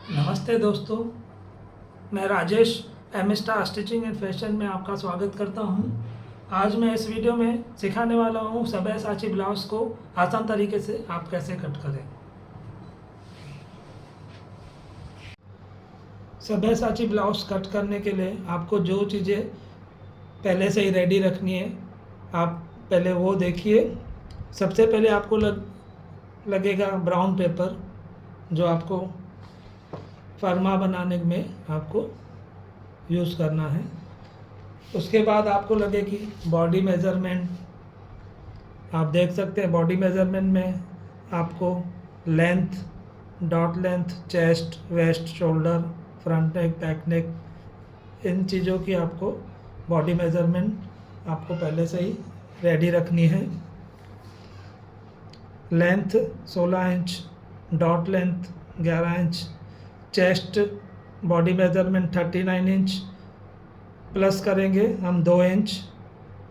नमस्ते दोस्तों, मैं Rajesh M star stitching and fashion में आपका स्वागत करता हूं। आज मैं इस वीडियो में सिखाने वाला हूं सब्यासाची ब्लाउज़ को आसान तरीके से आप कैसे कट करें। सब्यासाची ब्लाउज़ कट करने के लिए आपको जो चीज़ें पहले से ही रेडी रखनी है, आप पहले वो देखिए। सबसे पहले आपको लगेगा ब्राउन पेपर, जो आपको फर्मा बनाने में आपको यूज़ करना है। उसके बाद आपको लगेगी बॉडी मेज़रमेंट। आप देख सकते हैं बॉडी मेज़रमेंट में आपको length, dot length, chest, waist, shoulder, front neck, back neck, इन चीज़ों की आपको बॉडी मेज़रमेंट आपको पहले से ही रेडी रखनी है। लेंथ 16 इंच, dot length 11 inch, chest body measurement 39 inch, plus करेंगे हम 2 इंच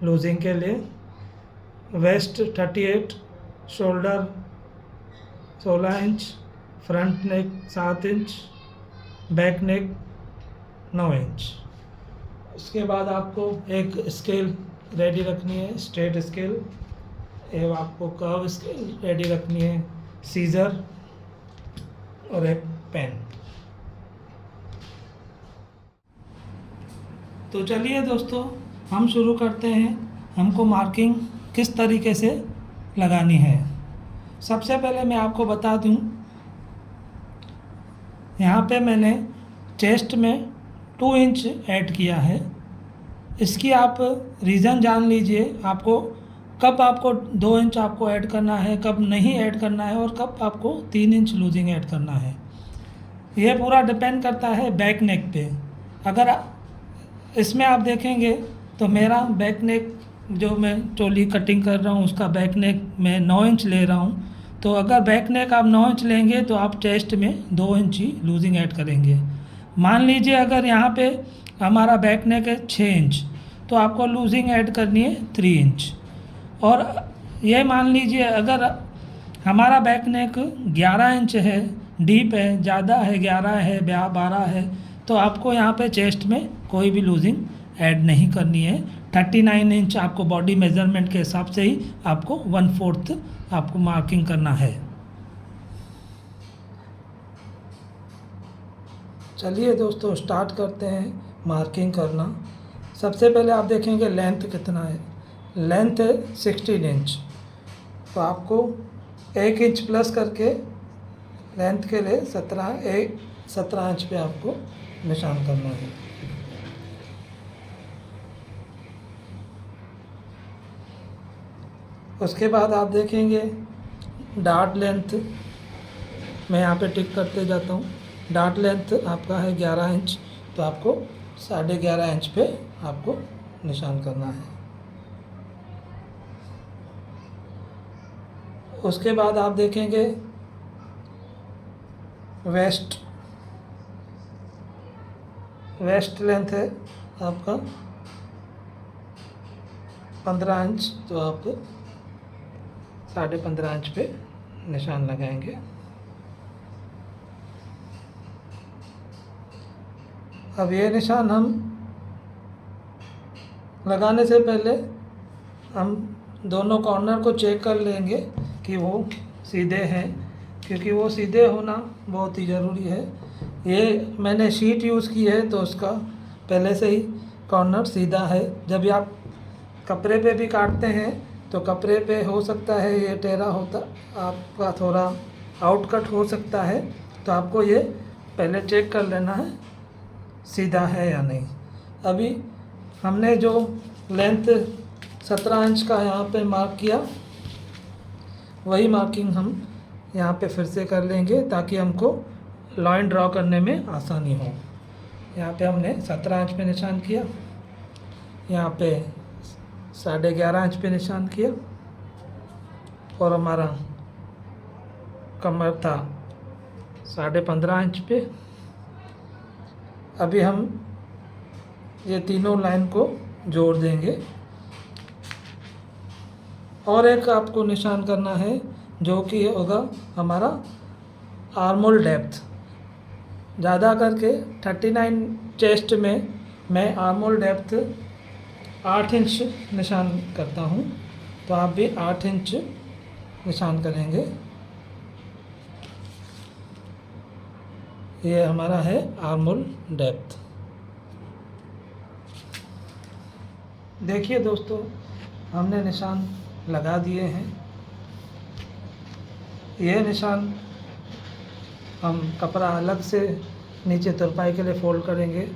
लूजिंग के लिए। Waist 38, shoulder 16 inch, front neck 7 inch, back neck 9 inch. उसके बाद आपको एक स्केल रेडी रखनी है, स्ट्रेट स्केल, एवं आपको कर्व स्केल रेडी रखनी है, सीज़र और एक पेन। तो चलिए दोस्तों, हम शुरू करते हैं। हमको मार्किंग किस तरीके से लगानी है। सबसे पहले मैं आपको बता दूं, यहाँ पे मैंने चेस्ट में 2 इंच ऐड किया है। इसकी आप रीज़न जान लीजिए, आपको कब आपको 2 इंच आपको ऐड करना है, कब नहीं ऐड करना है, और कब आपको 3 इंच लूजिंग ऐड करना है। यह पूरा डिपेंड करता है बैक नेक पे। अगर इसमें आप देखेंगे तो मेरा बैक नेक, जो मैं चोली कटिंग कर रहा हूँ उसका बैक नेक मैं 9 इंच ले रहा हूँ। तो अगर बैक नेक आप 9 इंच लेंगे तो आप चेस्ट में 2 इंच ही लूजिंग ऐड करेंगे। मान लीजिए अगर यहाँ पे हमारा बैक नेक है 6 इंच, तो आपको लूजिंग ऐड करनी है 3 इंच। और ये मान लीजिए अगर हमारा बैक नेक 11 इंच है, डीप है, ज़्यादा है, 11 है, 12 है, तो आपको यहाँ पे चेस्ट में कोई भी लूजिंग ऐड नहीं करनी है। 39 इंच आपको बॉडी मेज़रमेंट के हिसाब से ही आपको 1/4 आपको मार्किंग करना है। चलिए दोस्तों, स्टार्ट करते हैं मार्किंग करना। सबसे पहले आप देखेंगे लेंथ कितना है। लेंथ है 16 इंच, तो आपको 1 इंच प्लस करके लेंथ के लिए 17 इंच पे आपको निशान करना है। उसके बाद आप देखेंगे डार्ट लेंथ, मैं यहाँ पे टिक करते जाता हूँ। डार्ट लेंथ आपका है 11 इंच, तो आपको 11.5 इंच पे आपको निशान करना है। उसके बाद आप देखेंगे वेस्ट लेंथ है आपका 15 इंच, तो आप 15.5 इंच पे निशान लगाएंगे। अब ये निशान हम लगाने से पहले हम दोनों कॉर्नर को चेक कर लेंगे कि वो सीधे हैं, क्योंकि वो सीधे होना बहुत ही ज़रूरी है। ये मैंने शीट यूज़ की है, तो उसका पहले से ही कॉर्नर सीधा है। जब आप कपड़े पे भी काटते हैं तो कपड़े पे हो सकता है ये टेढ़ा होता, आपका थोड़ा आउटकट हो सकता है, तो आपको ये पहले चेक कर लेना है सीधा है या नहीं। अभी हमने जो लेंथ 17 इंच का यहाँ पे मार्क किया, वही मार्किंग हम यहाँ पे फिर से कर लेंगे, ताकि हमको लाइन ड्रॉ करने में आसानी हो। यहाँ पे हमने 17 इंच पे निशान किया, यहाँ पे 11.5 इंच पे निशान किया, और हमारा कमर था 15.5 इंच पे। अभी हम ये तीनों लाइन को जोड़ देंगे। और एक आपको निशान करना है, जो कि होगा हमारा आर्मोल डेप्थ। ज़्यादा करके 39 चेस्ट में मैं आर्म होल डेप्थ 8 इंच निशान करता हूँ, तो आप भी 8 इंच निशान करेंगे। ये हमारा है आर्म होल डेप्थ। देखिए दोस्तों, हमने निशान लगा दिए हैं। यह निशान हम कपड़ा अलग से नीचे तुरपाई के लिए फ़ोल्ड करेंगे,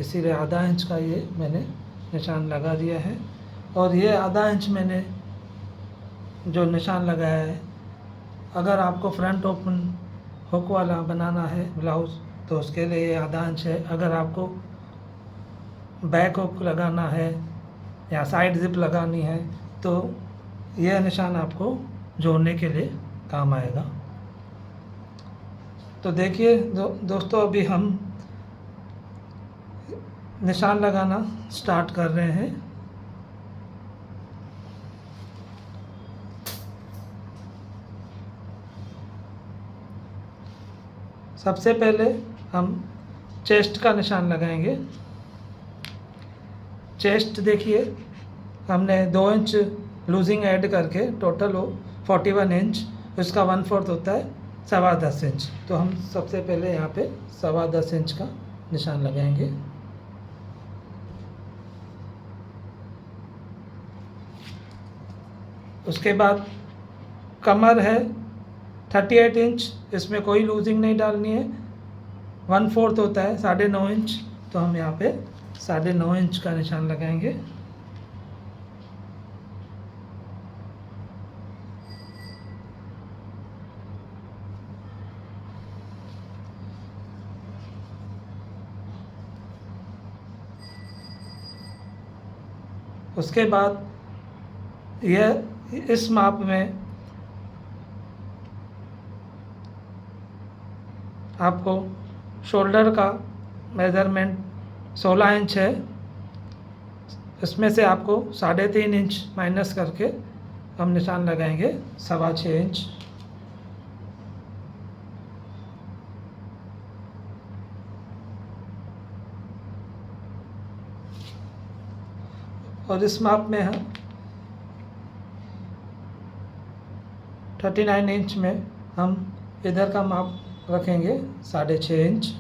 इसीलिए आधा इंच का ये मैंने निशान लगा दिया है। और ये आधा इंच मैंने जो निशान लगाया है, अगर आपको फ्रंट ओपन हुक वाला बनाना है ब्लाउज़ तो उसके लिए ये आधा इंच है। अगर आपको बैक हुक लगाना है या साइड ज़िप लगानी है तो यह निशान आपको जोड़ने के लिए काम आएगा। तो देखिए दोस्तों, अभी हम निशान लगाना स्टार्ट कर रहे हैं। सबसे पहले हम चेस्ट का निशान लगाएंगे। चेस्ट देखिए, हमने 2 इंच लूजिंग ऐड करके टोटल हो 41 इंच, उसका 1/4 होता है 10.25 इंच। तो हम सबसे पहले यहाँ पे 10.25 इंच का निशान लगाएंगे। उसके बाद कमर है 38 इंच, इसमें कोई लूजिंग नहीं डालनी है। 1/4 होता है 9.5 इंच, तो हम यहाँ पे 9.5 इंच का निशान लगाएंगे। उसके बाद यह इस माप में आपको शोल्डर का मेज़रमेंट 16 इंच है, इसमें से आपको 3.5 इंच माइनस करके हम निशान लगाएंगे 6.25 इंच। और इस माप में हम 39 इंच में हम इधर का माप रखेंगे 6.5 इंच।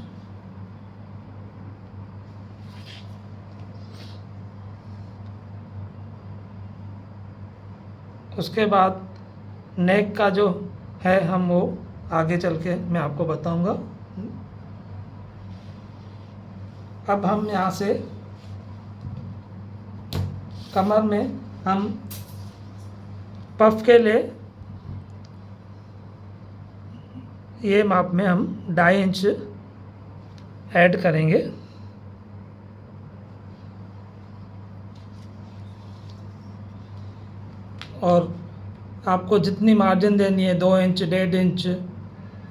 उसके बाद नेक का जो है हम वो आगे चल के मैं आपको बताऊंगा। अब हम यहाँ से कमर में हम पफ के लिए ये माप में हम 2.5 इंच ऐड करेंगे। और आपको जितनी मार्जिन देनी है 2 इंच 1.5 इंच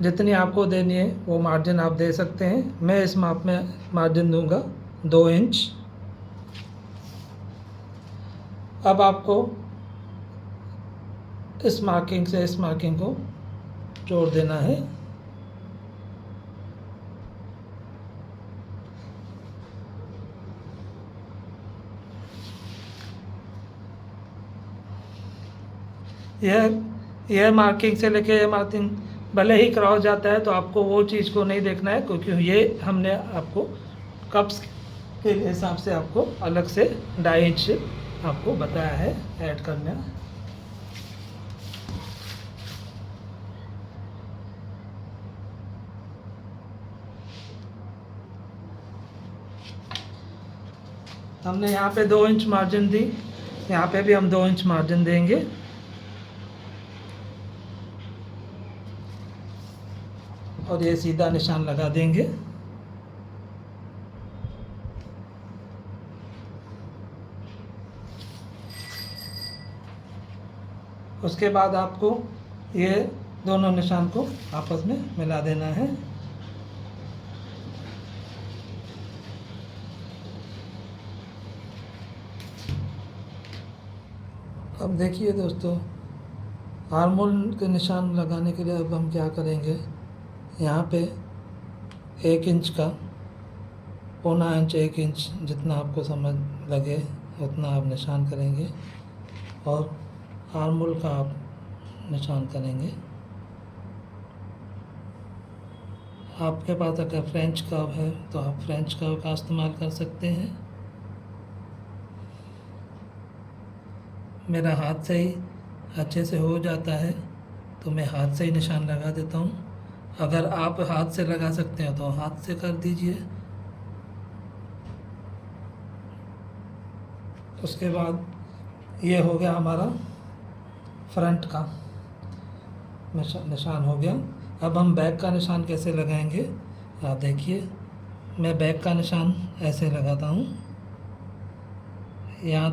जितनी आपको देनी है वो मार्जिन आप दे सकते हैं। मैं इस माप में मार्जिन दूंगा 2 इंच। अब आपको इस मार्किंग से इस मार्किंग को जोड़ देना है। यह मार्किंग से लेके यह मार्किंग भले ही क्रॉस जाता है तो आपको वो चीज़ को नहीं देखना है, क्योंकि ये हमने आपको कप्स के हिसाब से आपको अलग से 2.5 इंच आपको बताया है ऐड करना। हमने यहाँ पे 2 इंच मार्जिन दी, यहाँ पे भी हम 2 इंच मार्जिन देंगे। और ये सीधा निशान लगा देंगे। उसके बाद आपको ये दोनों निशान को आपस में मिला देना है। अब देखिए दोस्तों, आर्म होल के निशान लगाने के लिए अब हम क्या करेंगे, यहाँ पे 1 इंच का, पौना इंच 1 इंच जितना आपको समझ लगे उतना आप निशान करेंगे और आर्म होल का आप निशान करेंगे। आपके पास अगर फ्रेंच कर्व है तो आप फ्रेंच कर्व का इस्तेमाल कर सकते हैं। मेरा हाथ से ही अच्छे से हो जाता है तो मैं हाथ से ही निशान लगा देता हूँ। अगर आप हाथ से लगा सकते हो तो हाथ से कर दीजिए। उसके बाद ये हो गया हमारा फ्रंट का निशान हो गया। अब हम बैक का निशान कैसे लगाएंगे आप देखिए। मैं बैक का निशान ऐसे लगाता हूँ, यहाँ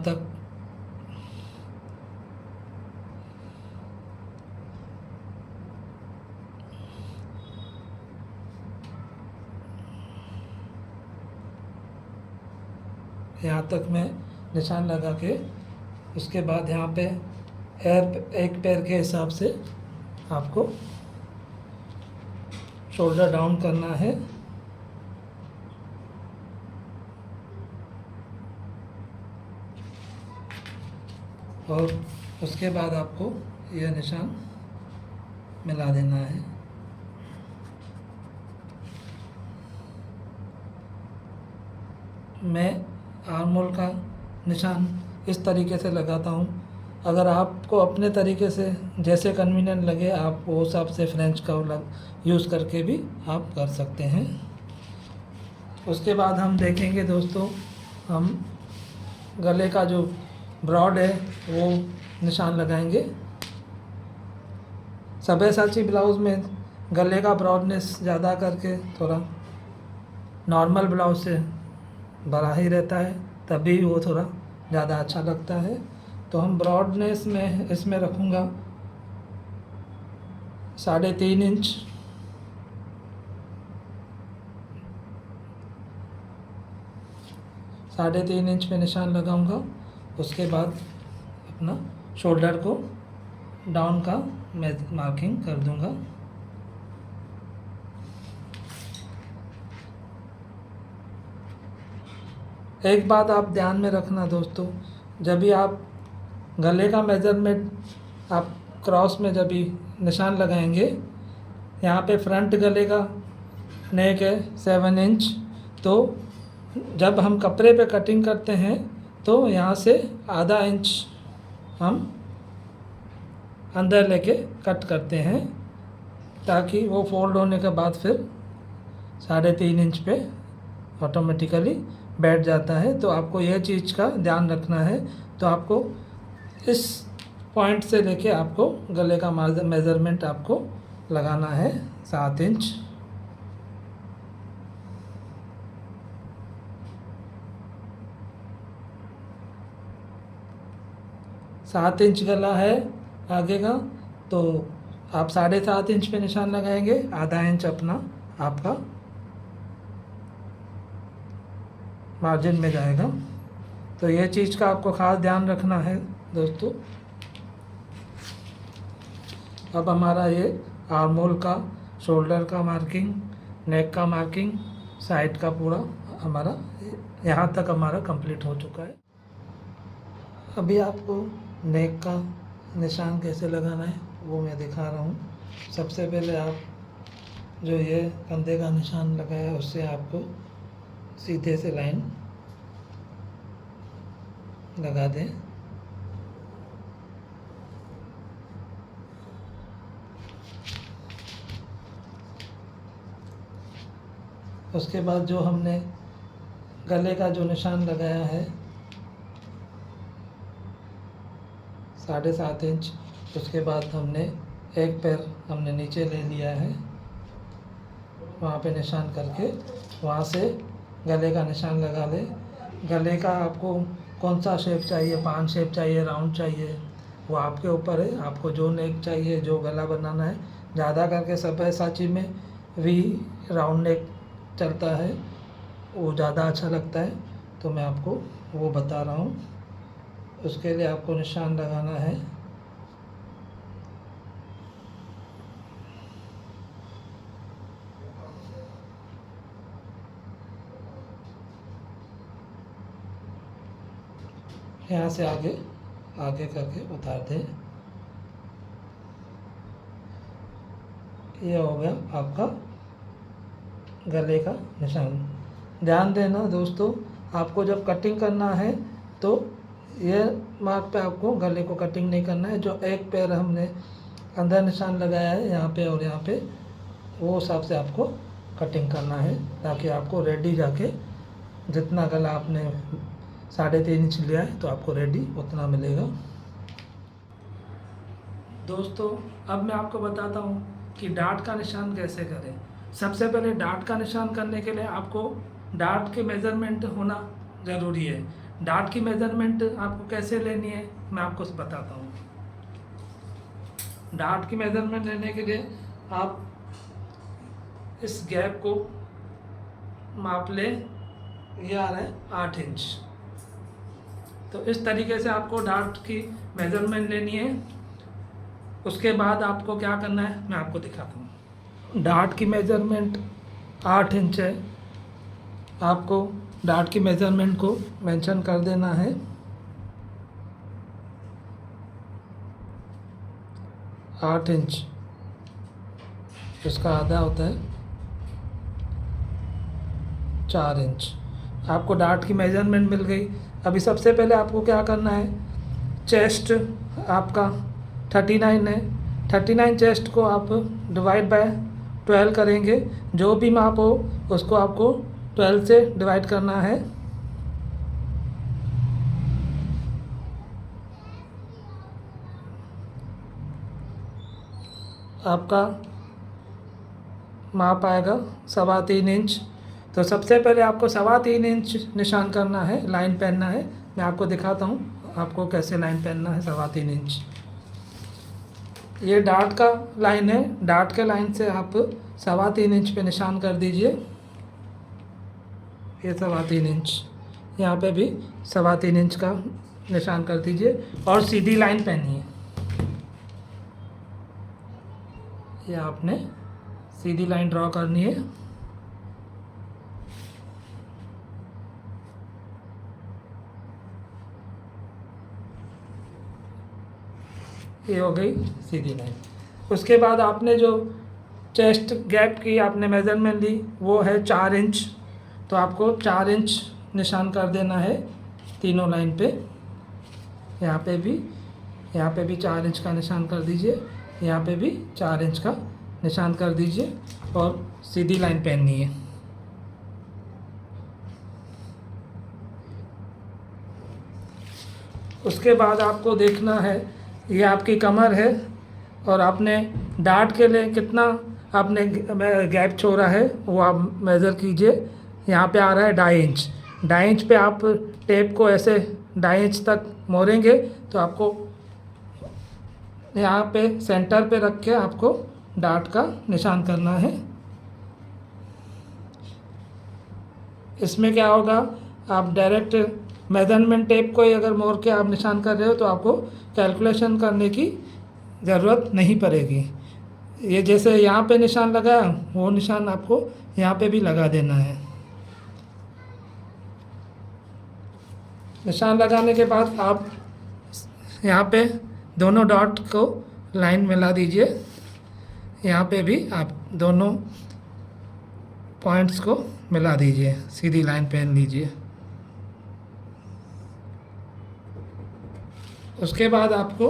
तक मैं निशान लगा के उसके बाद यहाँ पे एक पैर के हिसाब से आपको शोल्डर डाउन करना है। और उसके बाद आपको यह निशान मिला देना है। मैं आर्म होल का निशान इस तरीके से लगाता हूँ। अगर आपको अपने तरीके से जैसे कन्वीनियंट लगे आप वो हिसाब से फ्रेंच कर्व यूज़ करके भी आप कर सकते हैं। उसके बाद हम देखेंगे दोस्तों, हम गले का जो ब्रॉड है वो निशान लगाएंगे। सब्यासाची ब्लाउज़ में गले का ब्रॉडनेस ज़्यादा करके थोड़ा नॉर्मल ब्लाउज से बड़ा ही रहता है, तभी वो थोड़ा ज़्यादा अच्छा लगता है। तो हम ब्रॉडनेस में इसमें रखूँगा 3.5 इंच। साढ़े 3 इंच पे निशान लगाऊंगा। उसके बाद अपना शोल्डर को डाउन का मैं मार्किंग कर दूंगा। एक बात आप ध्यान में रखना दोस्तों, जब भी आप गले का मेज़रमेंट आप क्रॉस में जब भी निशान लगाएंगे, यहाँ पे फ्रंट गले का नेक है 7 इंच, तो जब हम कपड़े पे कटिंग करते हैं तो यहाँ से आधा इंच हम अंदर लेके कट करते हैं, ताकि वो फोल्ड होने के बाद फिर 3.5 इंच पे ऑटोमेटिकली बैठ जाता है। तो आपको यह चीज़ का ध्यान रखना है। तो आपको इस पॉइंट से लेके आपको गले का मेज़रमेंट आपको लगाना है 7 इंच। सात इंच गला है आगे का, तो आप 7.5 इंच पे निशान लगाएंगे, आधा इंच अपना आपका मार्जिन में जाएगा। तो ये चीज़ का आपको ख़ास ध्यान रखना है दोस्तों। अब हमारा ये आर्म होल का, शोल्डर का मार्किंग, नेक का मार्किंग, साइड का पूरा हमारा यहाँ तक हमारा कंप्लीट हो चुका है। अभी आपको नेक का निशान कैसे लगाना है वो मैं दिखा रहा हूँ। सबसे पहले आप जो ये कंधे का निशान लगाया है उससे आपको सीधे से लाइन लगा दें। उसके बाद जो हमने गले का जो निशान लगाया है 7.5 इंच, उसके बाद हमने एक पैर हमने नीचे ले लिया है, वहाँ पे निशान करके वहाँ से गले का निशान लगा ले। गले का आपको कौन सा शेप चाहिए, पान शेप चाहिए, राउंड चाहिए, वो आपके ऊपर है। आपको जो नेक चाहिए, जो गला बनाना है, ज़्यादा करके सब्यासाची में वी राउंड नेक चलता है, वो ज़्यादा अच्छा लगता है, तो मैं आपको वो बता रहा हूँ। उसके लिए आपको निशान लगाना है यहाँ से आगे आगे करके उतार दें। ये हो गया आपका गले का निशान। ध्यान देना दोस्तों, आपको जब कटिंग करना है तो ये मार्क पे आपको गले को कटिंग नहीं करना है। जो एक पैर हमने अंदर निशान लगाया है यहाँ पे और यहाँ पे, वो हिसाब से आपको कटिंग करना है, ताकि आपको रेडी जाके जितना गला आपने 3.5 इंच लिया है तो आपको रेडी उतना मिलेगा। दोस्तों अब मैं आपको बताता हूँ कि डार्ट का निशान कैसे करें। सबसे पहले डार्ट का निशान करने के लिए आपको डार्ट की मेज़रमेंट होना ज़रूरी है। डार्ट की मेज़रमेंट आपको कैसे लेनी है मैं आपको बताता हूँ। डार्ट की मेज़रमेंट लेने के लिए आप इस गैप को माप लें। ये आ रहा है 8 इंच। तो इस तरीके से आपको डार्ट की मेज़रमेंट लेनी है। उसके बाद आपको क्या करना है मैं आपको दिखाता हूँ। डार्ट की मेज़रमेंट 8 इंच है। आपको डार्ट की मेज़रमेंट को मेंशन कर देना है। 8 इंच इसका आधा होता है 4 इंच। आपको डार्ट की मेज़रमेंट मिल गई। अभी सबसे पहले आपको क्या करना है, चेस्ट आपका 39 है। 39 चेस्ट को आप डिवाइड बाय 12 करेंगे। जो भी माप हो उसको आपको 12 से डिवाइड करना है। आपका माप आएगा 3.25 इंच। तो सबसे पहले आपको 3.25 इंच निशान करना है, लाइन पहनना है। मैं आपको दिखाता हूँ आपको कैसे लाइन पहनना है। 3.25 इंच ये डार्ट का लाइन है। डार्ट के लाइन से आप 3.25 इंच पे निशान कर दीजिए। ये 3.25 इंच, यहाँ पे भी 3.25 इंच का निशान कर दीजिए और सीधी लाइन पहनिए। ये आपने सीधी लाइन ड्रॉ करनी है। ये हो गई सीधी लाइन। उसके बाद आपने जो चेस्ट गैप की आपने मेज़रमेंट ली वो है 4 इंच। तो आपको 4 इंच निशान कर देना है तीनों लाइन पे। यहाँ पे भी 4 इंच का निशान कर दीजिए। यहाँ पे भी 4 इंच का निशान कर दीजिए और सीधी लाइन पहननी है। उसके बाद आपको देखना है, ये आपकी कमर है और आपने डार्ट के लिए कितना आपने गैप छोड़ा है वो आप मेज़र कीजिए। यहाँ पे आ रहा है 2.5 इंच। 2.5 इंच पे आप टेप को ऐसे 2.5 इंच तक मोड़ेंगे तो आपको यहाँ पे सेंटर पे रख के आपको डार्ट का निशान करना है। इसमें क्या होगा, आप डायरेक्ट मेज़रमेंट टेप को ही अगर मोड़ के आप निशान कर रहे हो तो आपको कैलकुलेशन करने की ज़रूरत नहीं पड़ेगी। ये जैसे यहाँ पे निशान लगाया वो निशान आपको यहाँ पे भी लगा देना है। निशान लगाने के बाद आप यहाँ पे दोनों डॉट को लाइन मिला दीजिए। यहाँ पे भी आप दोनों पॉइंट्स को मिला दीजिए, सीधी लाइन पहन लीजिए। उसके बाद आपको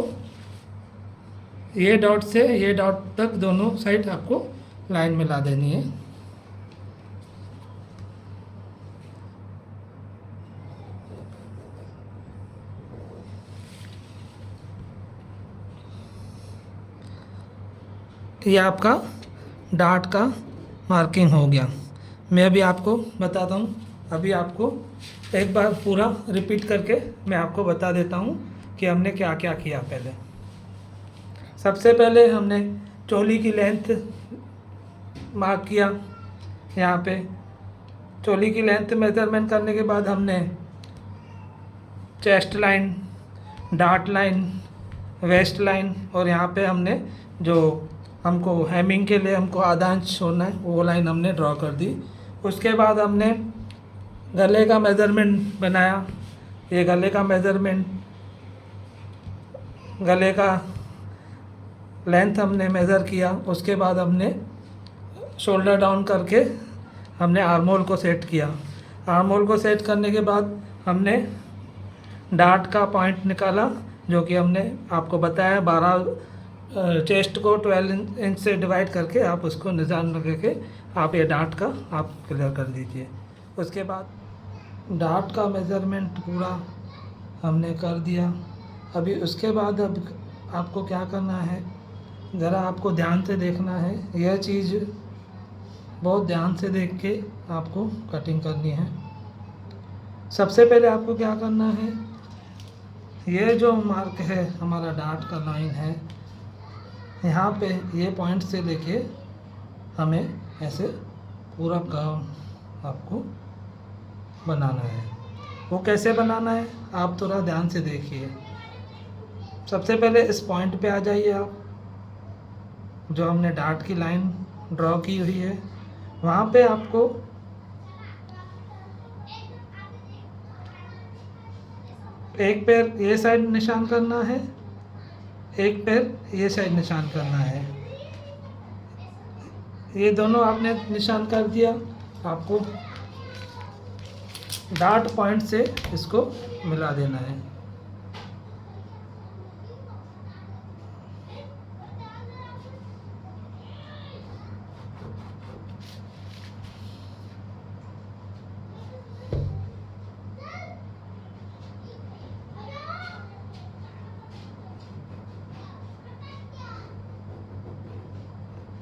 ये डॉट से ये डॉट तक दोनों साइड आपको लाइन मिला देनी है। ये आपका डार्ट का मार्किंग हो गया। मैं अभी आपको बताता हूँ। अभी आपको एक बार पूरा रिपीट करके मैं आपको बता देता हूँ कि हमने क्या क्या किया। पहले सबसे पहले हमने चोली की लेंथ मार्क किया। यहाँ पे चोली की लेंथ मेज़रमेंट करने के बाद हमने chest line, dart line, waist line और यहाँ पे हमने जो हमको हेमिंग के लिए हमको आधा इंच छोड़ना है वो लाइन हमने ड्रॉ कर दी। उसके बाद हमने गले का मेज़रमेंट बनाया। ये गले का मेज़रमेंट, गले का लेंथ हमने मेज़र किया। उसके बाद हमने शोल्डर डाउन करके हमने आर्म होल को सेट किया। आर्म होल को सेट करने के बाद हमने डार्ट का पॉइंट निकाला, जो कि हमने आपको बताया 12 चेस्ट को 12 इंच से डिवाइड करके आप उसको निशान लगा के आप ये डार्ट का आप क्लियर कर लीजिए। उसके बाद डार्ट का मेज़रमेंट पूरा हमने कर दिया। अभी उसके बाद अब आपको क्या करना है, ज़रा आपको ध्यान से देखना है। यह चीज़ बहुत ध्यान से देख के आपको कटिंग करनी है। सबसे पहले आपको क्या करना है, ये जो मार्क है हमारा डार्ट का लाइन है, यहाँ पे ये पॉइंट से लेके हमें ऐसे पूरा कर्व आपको बनाना है। वो कैसे बनाना है आप थोड़ा ध्यान से देखिए। सबसे पहले इस पॉइंट पे आ जाइए आप, जो हमने डार्ट की लाइन ड्रॉ की हुई है, वहाँ पे आपको एक पैर ये साइड निशान करना है, एक पैर ये साइड निशान करना है। ये दोनों आपने निशान कर दिया। आपको डार्ट पॉइंट से इसको मिला देना है।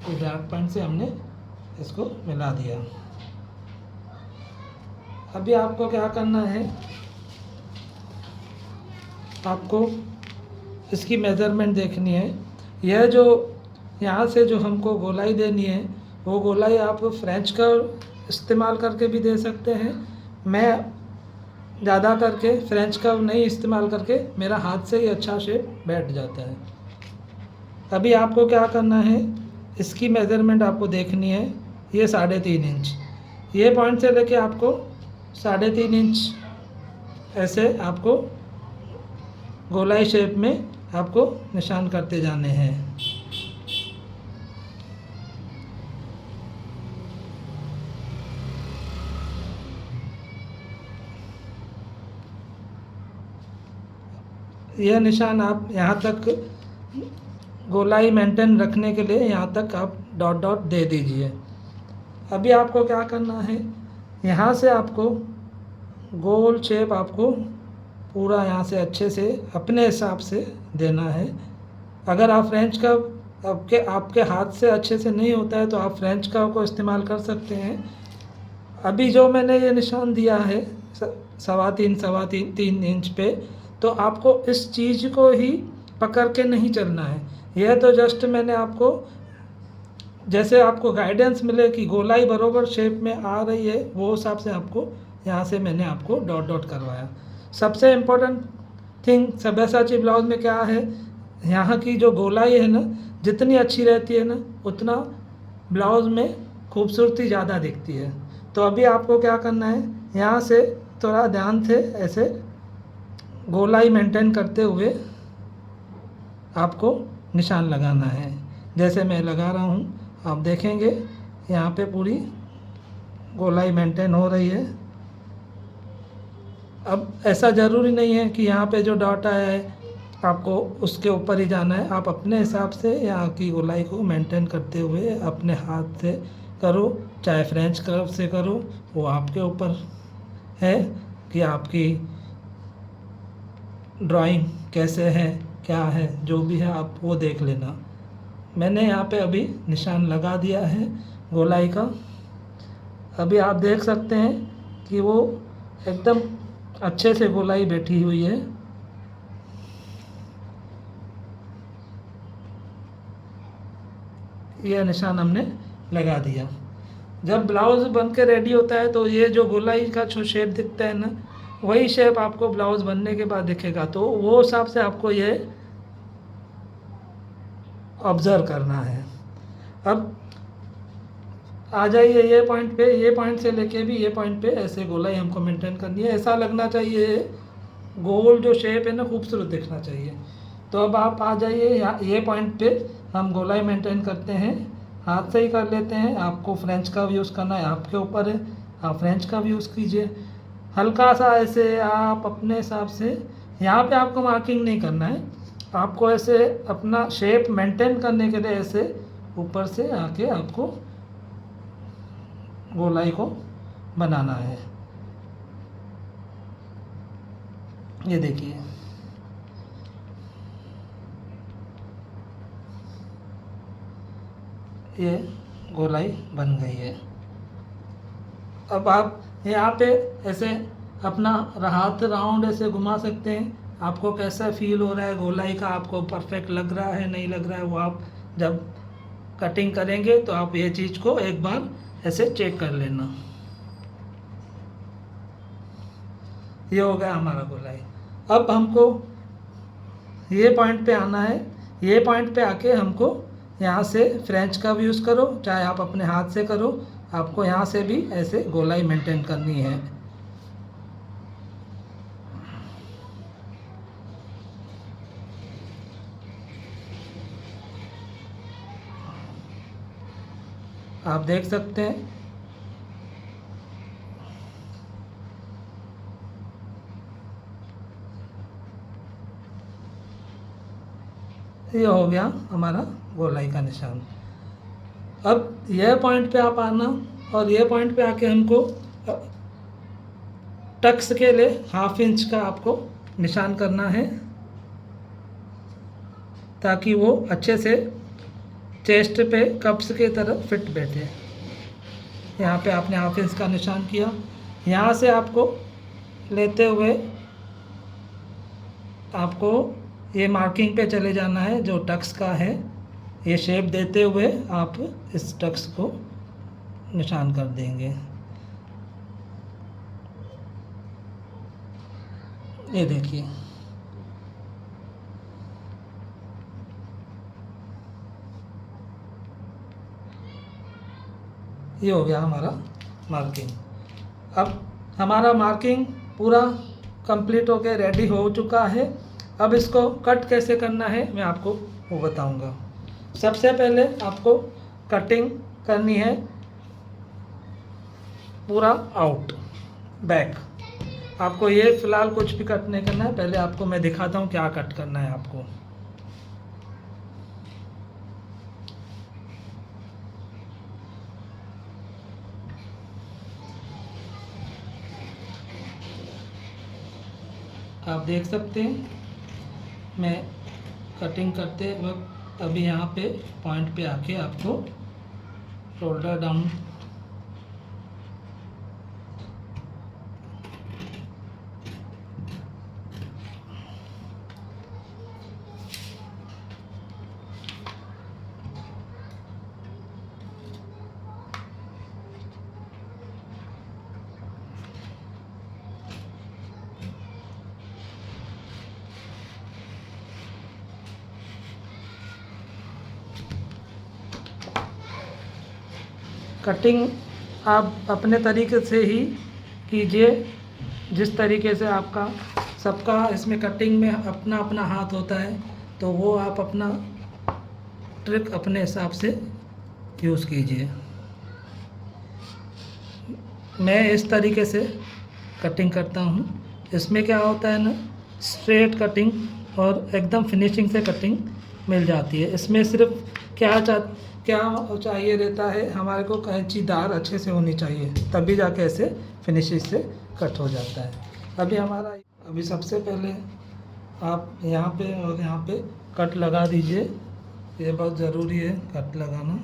तो डार्ट पॉइंट से हमने इसको मिला दिया। अभी आपको क्या करना है, आपको इसकी मेज़रमेंट देखनी है। यह जो यहाँ से जो हमको गोलाई देनी है, वो गोलाई आप फ्रेंच कर्व इस्तेमाल करके भी दे सकते हैं। मैं ज़्यादा करके फ्रेंच कर्व नहीं इस्तेमाल करके, मेरा हाथ से ही अच्छा शेप बैठ जाता है। अभी आपको क्या करना है, इसकी मेज़रमेंट आपको देखनी है। ये 3.5 इंच, ये पॉइंट से लेके आपको 3.5 इंच ऐसे आपको गोलाई शेप में आपको निशान करते जाने हैं। यह निशान आप यहाँ तक गोलाई मेंटेन रखने के लिए यहाँ तक आप डॉट डॉट दे दीजिए। अभी आपको क्या करना है, यहाँ से आपको गोल शेप आपको पूरा यहाँ से अच्छे से अपने हिसाब से देना है। अगर आप फ्रेंच कर्व आपके हाथ से अच्छे से नहीं होता है तो आप फ्रेंच कर्व को इस्तेमाल कर सकते हैं। अभी जो मैंने ये निशान दिया है 3.5 इंच पे, तो आपको इस चीज़ को ही पकड़ के नहीं चलना है। यह तो जस्ट मैंने आपको जैसे आपको गाइडेंस मिले कि गोलाई बरोबर शेप में आ रही है, वो हिसाब से आपको यहाँ से मैंने आपको डॉट डॉट करवाया। सबसे इम्पोर्टेंट थिंग सब्यासाची ब्लाउज में क्या है, यहाँ की जो गोलाई है ना, जितनी अच्छी रहती है ना, उतना ब्लाउज में खूबसूरती ज़्यादा दिखती है। तो अभी आपको क्या करना है, यहाँ से थोड़ा ध्यान से ऐसे गोलाई मेंटेन करते हुए आपको निशान लगाना है। जैसे मैं लगा रहा हूँ, आप देखेंगे यहाँ पे पूरी गोलाई मेंटेन हो रही है। अब ऐसा ज़रूरी नहीं है कि यहाँ पे जो डॉट आया है आपको उसके ऊपर ही जाना है। आप अपने हिसाब से यहाँ की गोलाई को मेंटेन करते हुए अपने हाथ से करो, चाहे फ्रेंच कर्व से करो, वो आपके ऊपर है कि आपकी ड्राइंग कैसे है, क्या है, जो भी है आप वो देख लेना। मैंने यहाँ पे अभी निशान लगा दिया है गोलाई का। अभी आप देख सकते हैं कि वो एकदम अच्छे से गोलाई बैठी हुई है। यह निशान हमने लगा दिया। जब ब्लाउज़ बन के रेडी होता है तो ये जो गोलाई का जो शेप दिखता है ना, वही शेप आपको ब्लाउज़ बनने के बाद दिखेगा। तो वो हिसाब से आपको ये ऑब्ज़र्व करना है। अब आ जाइए ये पॉइंट पे, ये पॉइंट से लेके भी ये पॉइंट पे ऐसे गोलाई हमको मेंटेन करनी है। ऐसा लगना चाहिए गोल जो शेप है ना खूबसूरत दिखना चाहिए। तो अब आप आ जाइए ये पॉइंट पे हम गोलाई मेंटेन करते हैं, हाथ से ही कर लेते हैं। आपको फ्रेंच का भी यूज़ करना है, आपके ऊपर है, आप फ्रेंच का भी यूज़ कीजिए। हल्का सा ऐसे आप अपने हिसाब से, यहाँ पे आपको मार्किंग नहीं करना है, आपको ऐसे अपना शेप मेंटेन करने के लिए ऐसे ऊपर से आके आपको गोलाई को बनाना है। ये देखिए, ये गोलाई बन गई है। अब आप यहाँ पे ऐसे अपना हाथ राउंड ऐसे घुमा सकते हैं, आपको कैसा फील हो रहा है गोलाई का, आपको परफेक्ट लग रहा है नहीं लग रहा है, वो आप जब कटिंग करेंगे तो आप ये चीज़ को एक बार ऐसे चेक कर लेना। ये हो गया हमारा गोलाई। अब हमको ये पॉइंट पे आना है, ये पॉइंट पे आके हमको यहाँ से फ्रेंच का भी यूज़ करो, चाहे आप अपने हाथ से करो, आपको यहाँ से भी ऐसे गोलाई मेंटेन करनी है। आप देख सकते हैं ये हो गया हमारा गोलाई का निशान। अब यह पॉइंट पे आप आना और ये पॉइंट पे आके हमको टक्स के लिए 1/2 इंच का आपको निशान करना है, ताकि वो अच्छे से चेस्ट पे कप्स की तरह फिट बैठे। यहाँ पे आपने 1/2 इंच का निशान किया, यहाँ से आपको लेते हुए आपको ये मार्किंग पे चले जाना है जो टक्स का है, ये शेप देते हुए आप इस टक्स को निशान कर देंगे। ये देखिए, ये हो गया हमारा मार्किंग। अब हमारा मार्किंग पूरा कंप्लीट होके रेडी हो चुका है। अब इसको कट कैसे करना है मैं आपको वो बताऊंगा। सबसे पहले आपको कटिंग करनी है पूरा आउट बैक। आपको ये फ़िलहाल कुछ भी कट नहीं करना है, पहले आपको मैं दिखाता हूँ क्या कट करना है आपको। आप देख सकते हैं मैं कटिंग करते वक्त अभी यहाँ पे पॉइंट पे आके आपको शोल्डर डाउन कटिंग आप अपने तरीके से ही कीजिए, जिस तरीके से आपका सबका इसमें कटिंग में अपना अपना हाथ होता है, तो वो आप अपना ट्रिक अपने हिसाब से यूज़ कीजिए। मैं इस तरीके से कटिंग करता हूँ। इसमें क्या होता है ना, स्ट्रेट कटिंग और एकदम फिनिशिंग से कटिंग मिल जाती है। इसमें सिर्फ क्या चाहिए रहता है, हमारे को कैंचीदार अच्छे से होनी चाहिए, तभी जाके ऐसे फिनिशिंग से कट हो जाता है। अभी सबसे पहले आप यहाँ पे और यहाँ पे कट लगा दीजिए, ये बहुत ज़रूरी है कट लगाना।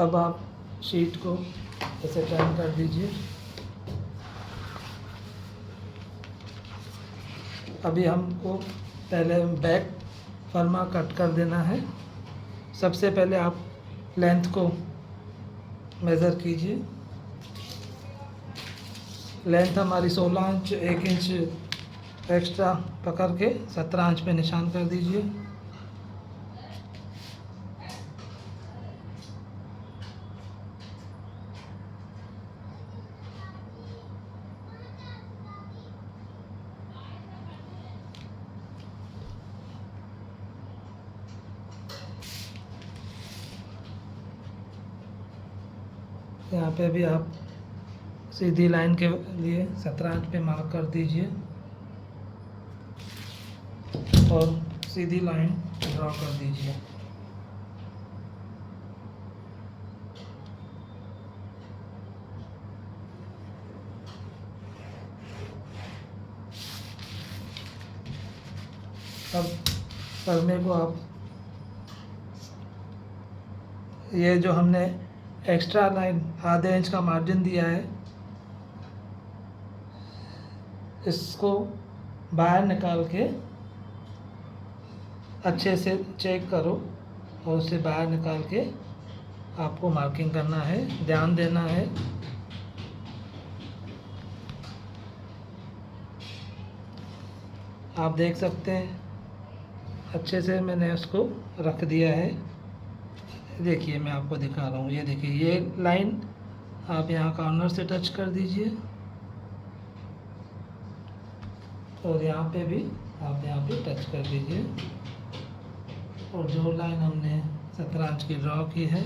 अब आप शीट को ऐसे टर्न कर दीजिए। अभी हमको पहले बैक फर्मा कट कर देना है। सबसे पहले आप लेंथ को मेज़र कीजिए। लेंथ हमारी 16 इंच, 1 इंच एक्स्ट्रा पकड़ के 17 इंच पे निशान कर दीजिए। यहाँ पे भी आप सीधी लाइन के लिए 17 इंच पे मार्क कर दीजिए और सीधी लाइन ड्रॉ कर दीजिए। अब फर्मे को आप ये जो हमने एक्स्ट्रा लाइन आधे इंच का मार्जिन दिया है, इसको बाहर निकाल के अच्छे से चेक करो और उसे बाहर निकाल के आपको मार्किंग करना है, ध्यान देना है। आप देख सकते हैं अच्छे से मैंने उसको रख दिया है। देखिए मैं आपको दिखा रहा हूँ, ये देखिए ये लाइन आप यहाँ कॉर्नर से टच कर दीजिए और यहाँ पे भी आप यहाँ पे टच कर दीजिए और जो लाइन हमने 17 इंच की ड्रॉ की है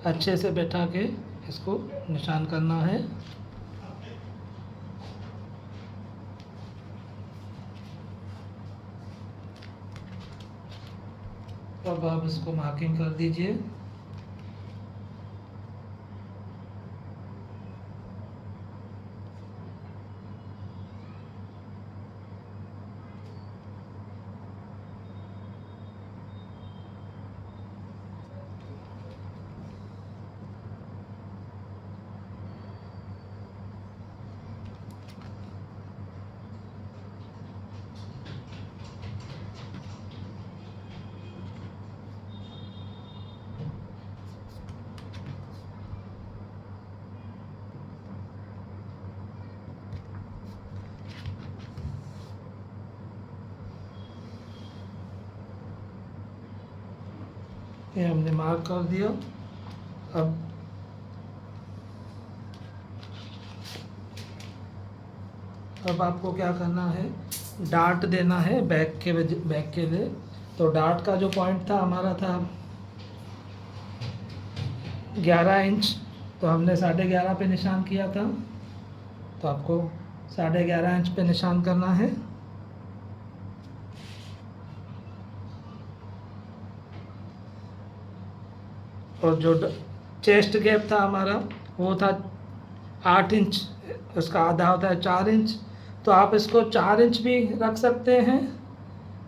अच्छे से बैठा के इसको निशान करना है। अब आप इसको मार्किंग कर दीजिए। ये हमने मार्क कर दिया। अब आपको क्या करना है, डार्ट देना है बैक के लिए। तो डार्ट का जो पॉइंट था हमारा था 11 इंच, तो हमने 11.5 पे निशान किया था, तो आपको 11.5 इंच पे निशान करना है। और जो चेस्ट गैप था हमारा वो था 8 इंच, उसका आधा होता है 4 इंच, तो आप इसको 4 इंच भी रख सकते हैं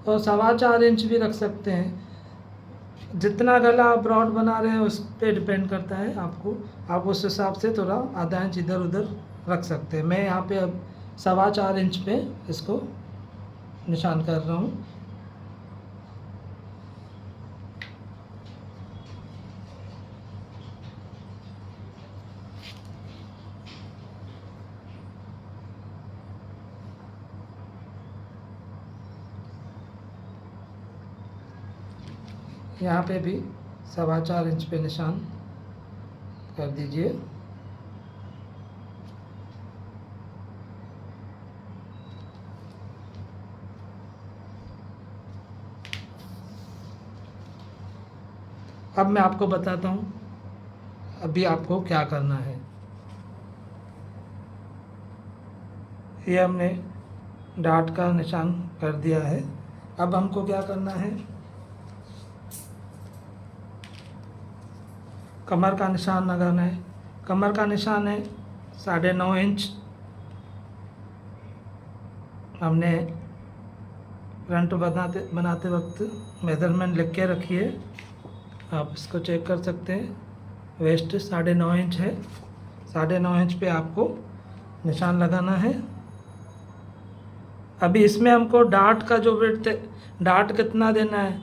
और 4.25 इंच भी रख सकते हैं। जितना गला आप ब्रॉड बना रहे हैं उस पर डिपेंड करता है आपको, आप उस हिसाब से थोड़ा आधा इंच इधर उधर रख सकते हैं। मैं यहाँ पे अब 4.25 इंच पे इसको निशान कर रहा हूँ। यहाँ पे भी 4.25 इंच पे निशान कर दीजिए। अब मैं आपको बताता हूँ अभी आपको क्या करना है। ये हमने डार्ट का निशान कर दिया है। अब हमको क्या करना है, कमर का निशान लगाना है। कमर का निशान है 9.5 इंच, हमने फ्रंट बनाते वक्त मेज़रमेंट लिख के रखिए, आप इसको चेक कर सकते हैं। वेस्ट 9.5 इंच है, 9.5 इंच पे आपको निशान लगाना है। अभी इसमें हमको डार्ट का जो विड्थ, डार्ट कितना देना है,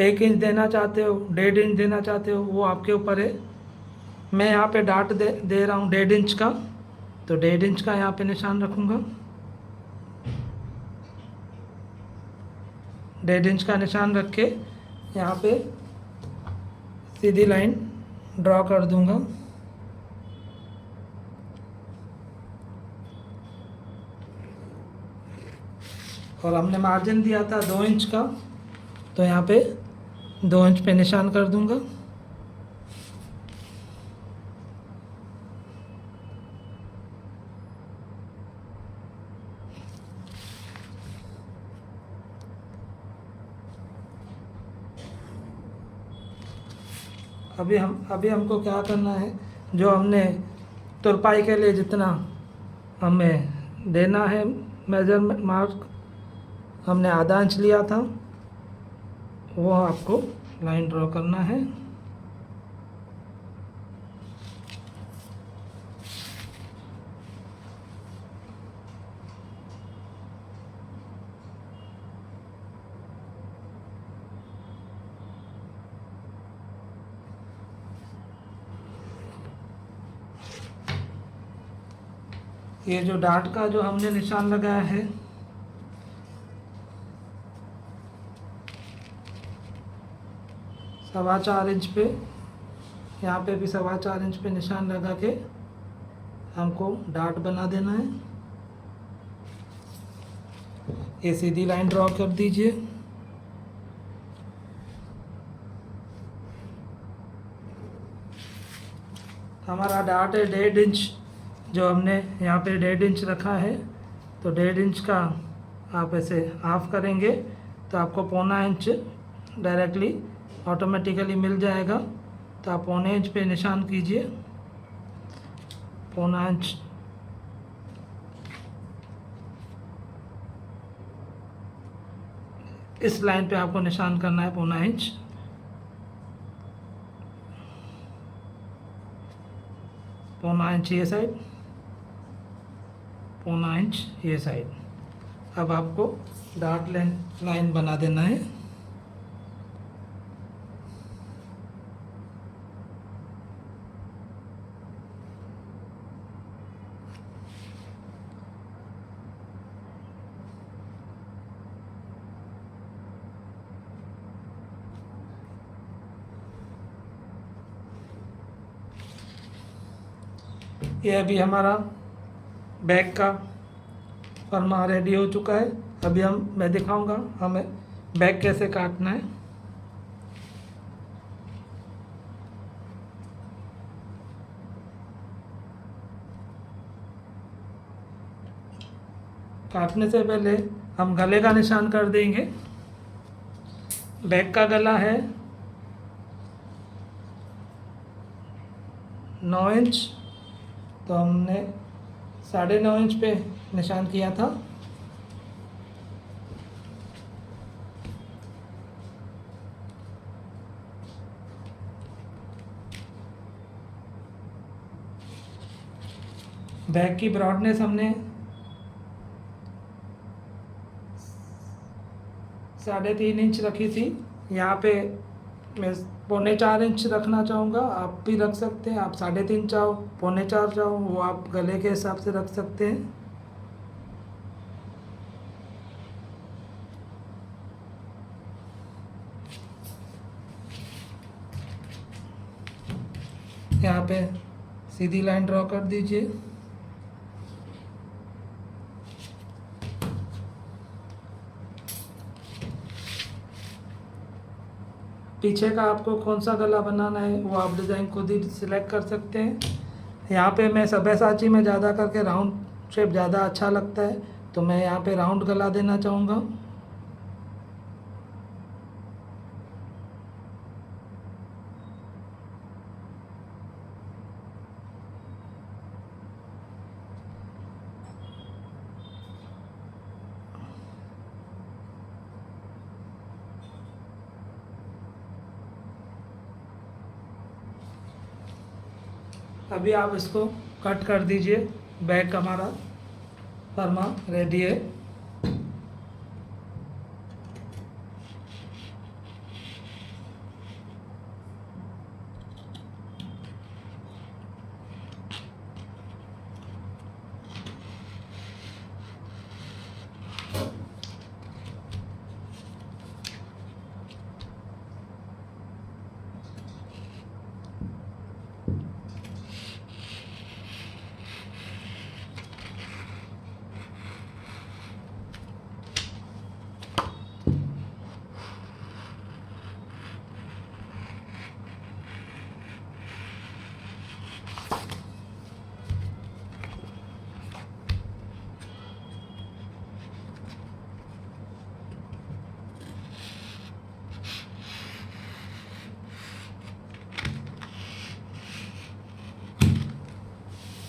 1 इंच देना चाहते हो, 1.5 इंच देना चाहते हो, वो आपके ऊपर है। मैं यहाँ पे डार्ट दे रहा हूँ 1.5 इंच का, तो 1.5 इंच का यहाँ पे निशान रखूँगा। 1.5 इंच का निशान रख के यहाँ पे सीधी लाइन ड्रॉ कर दूँगा। और हमने मार्जिन दिया था 2 इंच का, तो यहाँ पे 2 इंच पे निशान कर दूँगा। अभी हमको क्या करना है, जो हमने तुरपाई के लिए जितना हमें देना है मेजरमेंट मार्क, हमने आधा इंच लिया था, वो आपको लाइन ड्रॉ करना है। ये जो डार्ट का जो हमने निशान लगाया है, सवा 4 इंच पे, यहाँ पे भी 4.25 इंच पे निशान लगा के हमको डार्ट बना देना है। ये सीधी लाइन ड्रॉ कर दीजिए। हमारा डार्ट है 1.5 इंच, जो हमने यहाँ पे 1.5 इंच रखा है, तो 1.5 इंच का आप ऐसे हाफ करेंगे तो आपको 1.25 इंच डायरेक्टली ऑटोमेटिकली मिल जाएगा। तो आप 1.25 इंच पे निशान कीजिए, 1.25 इंच। इस लाइन पे आपको निशान करना है 1.25 इंच। 1.25 इंच ये साइड, 1.25 इंच ये साइड। अब आपको डार्ट लाइन बना देना है। ये अभी हमारा बैक का फर्मा रेडी हो चुका है। अभी मैं दिखाऊंगा हमें बैक कैसे काटना है। काटने से पहले हम गले का निशान कर देंगे। बैक का गला है 9 इंच, तो हमने 9.5 इंच पे निशान किया था। बैक की ब्रॉडनेस हमने 3.5 इंच रखी थी। यहाँ पे मैं 4.25 इंच रखना चाहूँगा, आप भी रख सकते हैं। आप 3.5 चाहो, 4.25 चाहो, वो आप गले के हिसाब से रख सकते हैं। यहाँ पे सीधी लाइन ड्रॉ कर दीजिए। पीछे का आपको कौन सा गला बनाना है वो आप डिज़ाइन खुद ही सिलेक्ट कर सकते हैं। यहाँ पे मैं सब्यासाची में ज़्यादा करके राउंड शेप ज़्यादा अच्छा लगता है, तो मैं यहाँ पे राउंड गला देना चाहूँगा। अभी आप इसको कट कर दीजिए। बैक हमारा परमा रेडी है।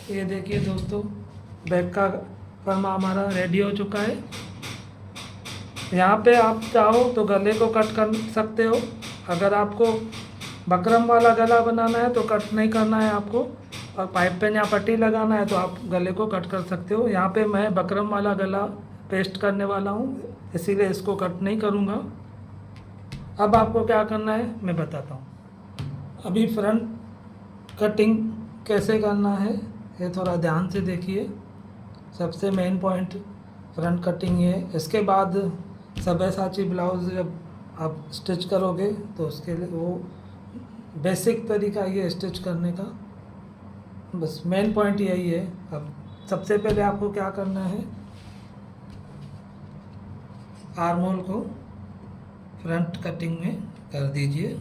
ये देखिए दोस्तों, बैक का परमा हमारा रेडी हो चुका है। यहाँ पे आप चाहो तो गले को कट कर सकते हो। अगर आपको बकरम वाला गला बनाना है तो कट नहीं करना है आपको, और पाइप पेन या पट्टी लगाना है तो आप गले को कट कर सकते हो। यहाँ पे मैं बकरम वाला गला पेस्ट करने वाला हूँ, इसीलिए इसको कट नहीं करूँगा। अब आपको क्या करना है मैं बताता हूँ। अभी फ्रंट कटिंग कैसे करना है ये थोड़ा ध्यान से देखिए। सबसे मेन पॉइंट फ्रंट कटिंग है। इसके बाद सब्यासाची ब्लाउज़ जब आप स्टिच करोगे तो उसके लिए वो बेसिक तरीका ये स्टिच करने का, बस मेन पॉइंट यही है। अब सबसे पहले आपको क्या करना है, आर्म होल को फ्रंट कटिंग में कर दीजिए।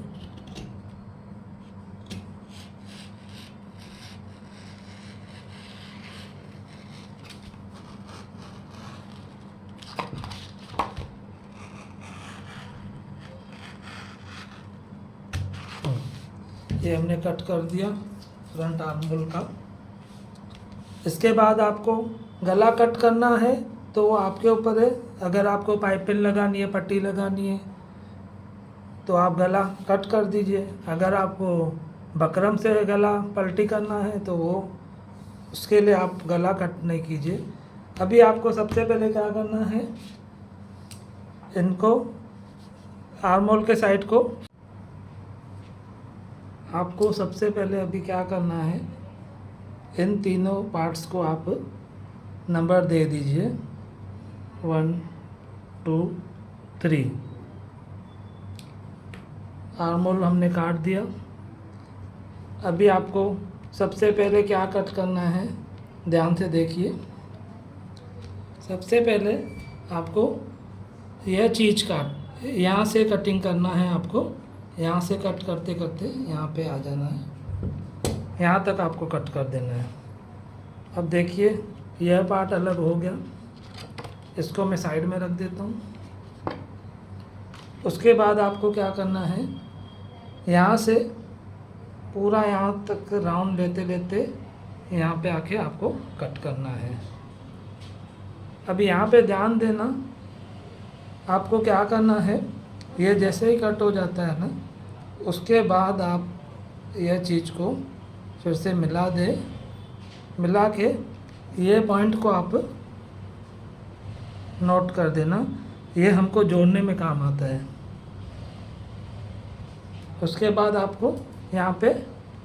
ये हमने कट कर दिया फ्रंट आर्म होल का। इसके बाद आपको गला कट करना है तो वो आपके ऊपर है। अगर आपको पाइपिंग लगानी है, पट्टी लगानी है तो आप गला कट कर दीजिए। अगर आपको बकरम से गला पलटी करना है तो वो उसके लिए आप गला कट नहीं कीजिए। अभी आपको सबसे पहले क्या करना है, इनको आर्म होल के साइड को आपको सबसे पहले अभी क्या करना है, इन तीनों पार्ट्स को आप नंबर दे दीजिए 1 2 3। आर्म होल हमने काट दिया। अभी आपको सबसे पहले क्या कट करना है ध्यान से देखिए। सबसे पहले आपको यह चीज़ काट, यहाँ से कटिंग करना है आपको। यहाँ से कट करते करते यहाँ पे आ जाना है, यहाँ तक आपको कट कर देना है। अब देखिए यह पार्ट अलग हो गया, इसको मैं साइड में रख देता हूँ। उसके बाद आपको क्या करना है, यहाँ से पूरा यहाँ तक राउंड लेते लेते यहाँ पे आके आपको कट करना है। अभी यहाँ पे ध्यान देना, आपको क्या करना है, ये जैसे ही कट हो जाता है ना, उसके बाद आप यह चीज़ को फिर से मिला दे। मिला के ये पॉइंट को आप नोट कर देना, ये हमको जोड़ने में काम आता है। उसके बाद आपको यहाँ पे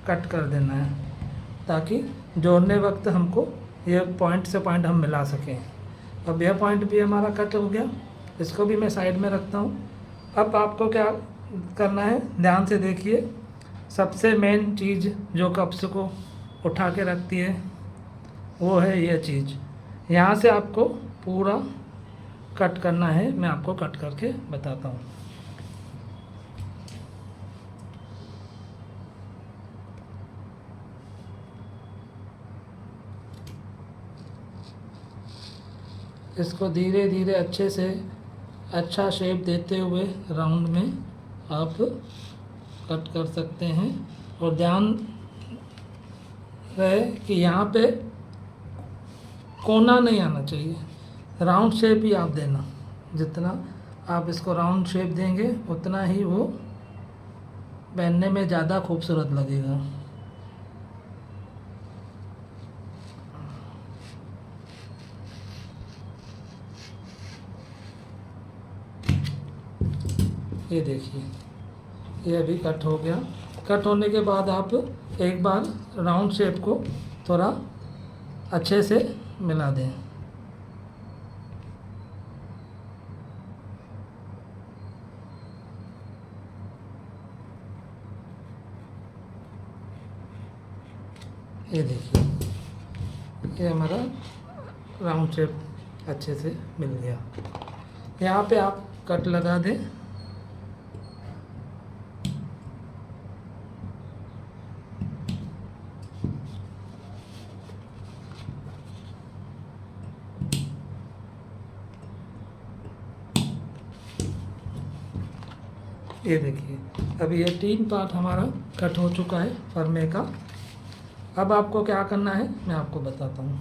कट कर देना है ताकि जोड़ने वक्त हमको ये पॉइंट से पॉइंट हम मिला सकें। अब यह पॉइंट भी हमारा कट हो गया, इसको भी मैं साइड में रखता हूँ। अब आपको क्या करना है ध्यान से देखिए। सबसे मेन चीज़ जो कप्स को उठा के रखती है वो है यह चीज़। यहाँ से आपको पूरा कट करना है, मैं आपको कट करके बताता हूँ। इसको धीरे धीरे अच्छे से अच्छा शेप देते हुए राउंड में आप कट कर सकते हैं। और ध्यान रहे कि यहाँ पे कोना नहीं आना चाहिए, राउंड शेप ही आप देना। जितना आप इसको राउंड शेप देंगे उतना ही वो पहनने में ज़्यादा खूबसूरत लगेगा। ये देखिए, ये अभी कट हो गया। कट होने के बाद आप एक बार राउंड शेप को थोड़ा अच्छे से मिला दें। ये देखिए, ये हमारा राउंड शेप अच्छे से मिल गया। यहाँ पे आप कट लगा दें। ये देखिए, अभी ये 3 पार्ट हमारा कट हो चुका है फरमे का। अब आपको क्या करना है मैं आपको बताता हूँ।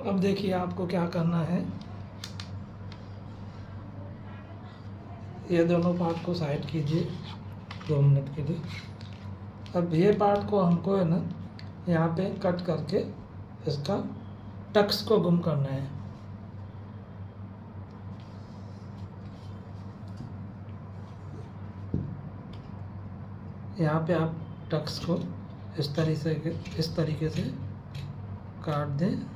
अब देखिए आपको क्या करना है, ये दोनों पार्ट को साइड कीजिए 2 मिनट के लिए। अब ये पार्ट को हमको है ना यहाँ पे कट करके इसका टक्स को गुम करना है। यहाँ पे आप टक्स को इस तरीके से काट दें।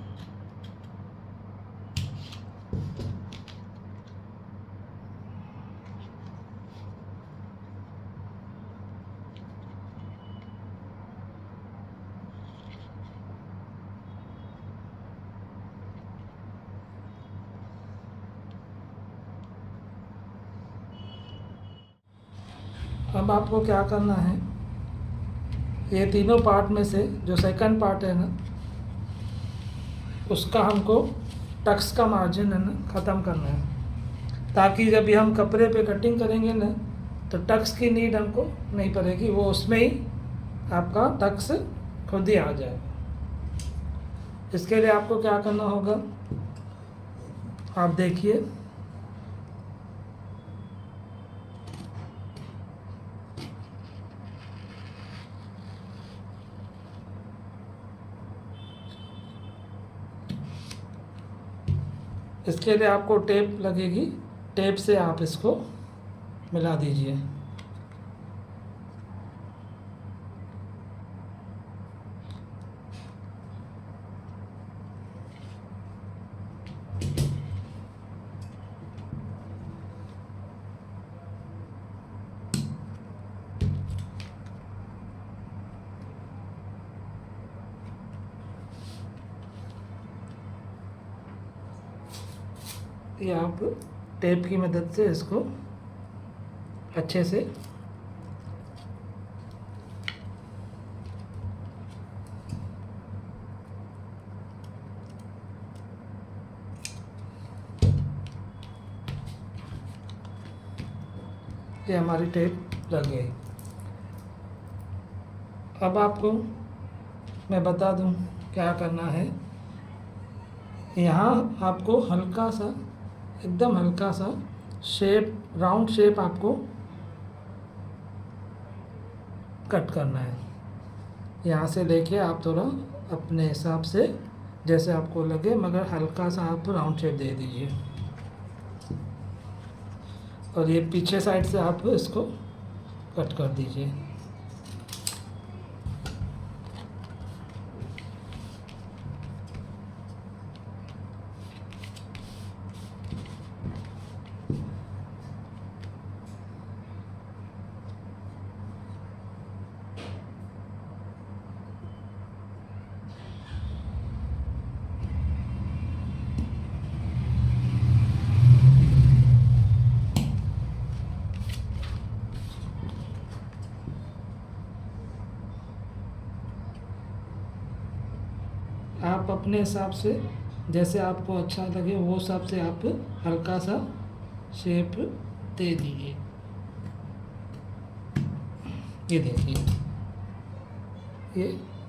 अब आपको क्या करना है, ये तीनों पार्ट में से जो सेकंड पार्ट है ना, उसका हमको टक्स का मार्जिन है ना ख़त्म करना है, ताकि जब भी हम कपड़े पे कटिंग करेंगे ना तो टक्स की नीड हमको नहीं पड़ेगी, वो उसमें ही आपका टक्स खुद ही आ जाएगा। इसके लिए आपको क्या करना होगा, आप देखिए इसके लिए आपको टेप लगेगी, टेप से आप इसको मिला दीजिए। ये आप टेप की मदद से इसको अच्छे से ये हमारी टेप लग गई। अब आपको मैं बता दूं क्या करना है। यहाँ आपको हल्का सा, एकदम हल्का सा शेप, राउंड शेप आपको कट करना है। यहाँ से लेके आप थोड़ा अपने हिसाब से जैसे आपको लगे, मगर हल्का सा आप राउंड शेप दे दीजिए। और ये पीछे साइड से आप इसको कट कर दीजिए। आप अपने हिसाब से जैसे आपको अच्छा लगे वो हिसाब से आप हल्का सा शेप दे दीजिए। ये देखिए, ये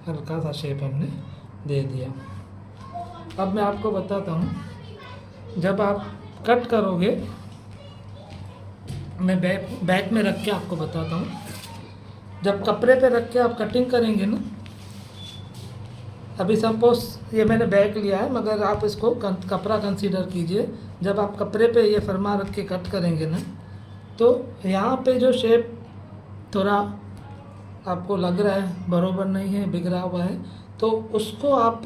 हल्का सा शेप हमने दे दिया। अब मैं आपको बताता हूँ, जब आप कट करोगे, मैं बैक में रख के आपको बताता हूँ। जब कपड़े पे रख के आप कटिंग करेंगे ना, अभी सपोज ये मैंने बैक लिया है, मगर आप इसको कपड़ा कंसीडर कीजिए। जब आप कपड़े पे ये फरमा रख के कट करेंगे ना, तो यहाँ पे जो शेप थोड़ा आपको लग रहा है बराबर नहीं है, बिगड़ा हुआ है, तो उसको आप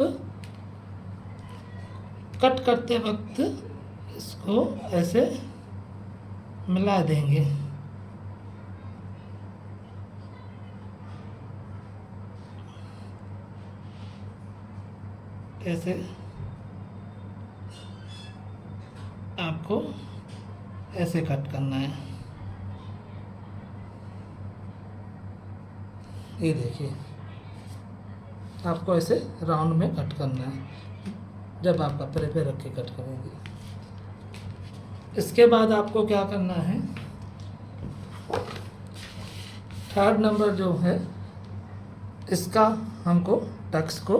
कट करते वक्त इसको ऐसे मिला देंगे। ऐसे आपको ऐसे कट करना है। ये देखिए, आपको ऐसे राउंड में कट करना है जब आप कपड़े पे रख के कट करेंगे। इसके बाद आपको क्या करना है, थर्ड नंबर जो है इसका हमको टक्स को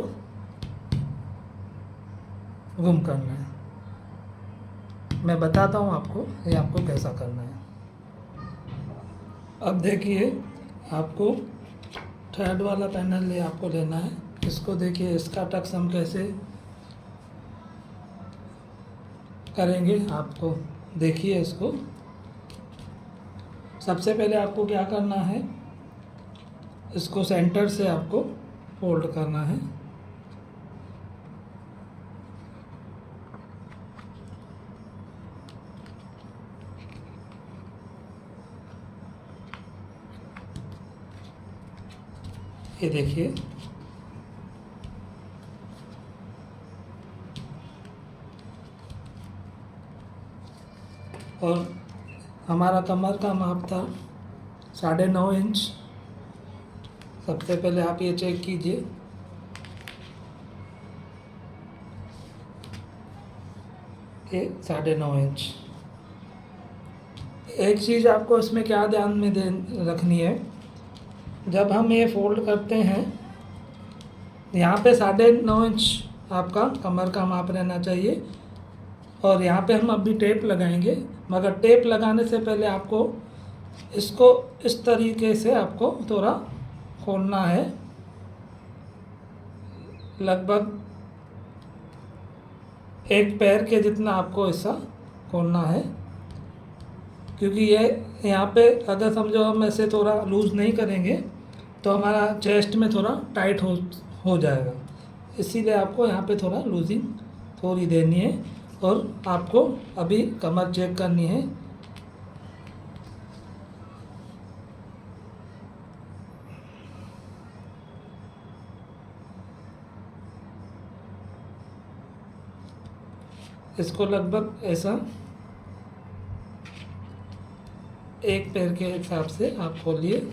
गुम करना है। मैं बताता हूँ आपको ये आपको कैसा करना है। अब देखिए, आपको थर्ड वाला पैनल ये आपको लेना है। इसको देखिए, इसका टक्स हम कैसे करेंगे आपको देखिए। इसको सबसे पहले आपको क्या करना है, इसको सेंटर से आपको फोल्ड करना है। ये देखिए, और हमारा कमर का माप था 9.5 इंच। सबसे पहले आप ये चेक कीजिए, ये 9.5 इंच। एक चीज़ आपको इसमें क्या ध्यान में रखनी है, जब हम ये फोल्ड करते हैं यहाँ पे 9.5 इंच आपका कमर का माप रहना चाहिए। और यहाँ पे हम अभी टेप लगाएंगे, मगर टेप लगाने से पहले आपको इसको इस तरीके से आपको थोड़ा खोलना है, लगभग एक पैर के जितना आपको ऐसा खोलना है। क्योंकि ये यहाँ पे अगर समझो हम ऐसे थोड़ा लूज़ नहीं करेंगे तो हमारा चेस्ट में थोड़ा टाइट हो जाएगा। इसीलिए आपको यहाँ पे थोड़ा लूजिंग थोड़ी देनी है। और आपको अभी कमर चेक करनी है। इसको लगभग ऐसा एक पैर के हिसाब से आप खोलिए।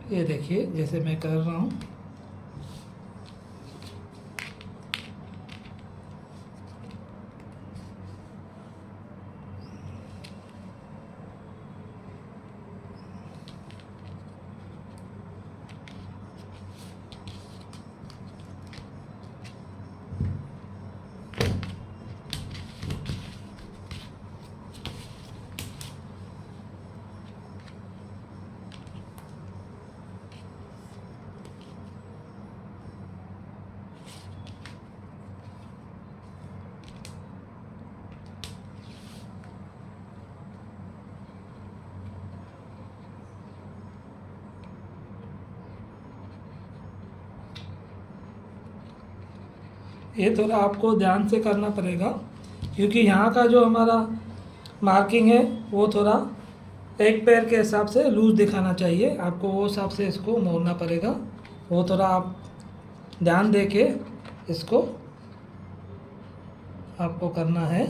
ये देखिए, जैसे मैं कर रहा हूँ। ये थोड़ा आपको ध्यान से करना पड़ेगा, क्योंकि यहाँ का जो हमारा मार्किंग है वो थोड़ा एक पैर के हिसाब से लूज़ दिखाना चाहिए। आपको वो हिसाब से इसको मोड़ना पड़ेगा। वो थोड़ा आप ध्यान दे के इसको आपको करना है।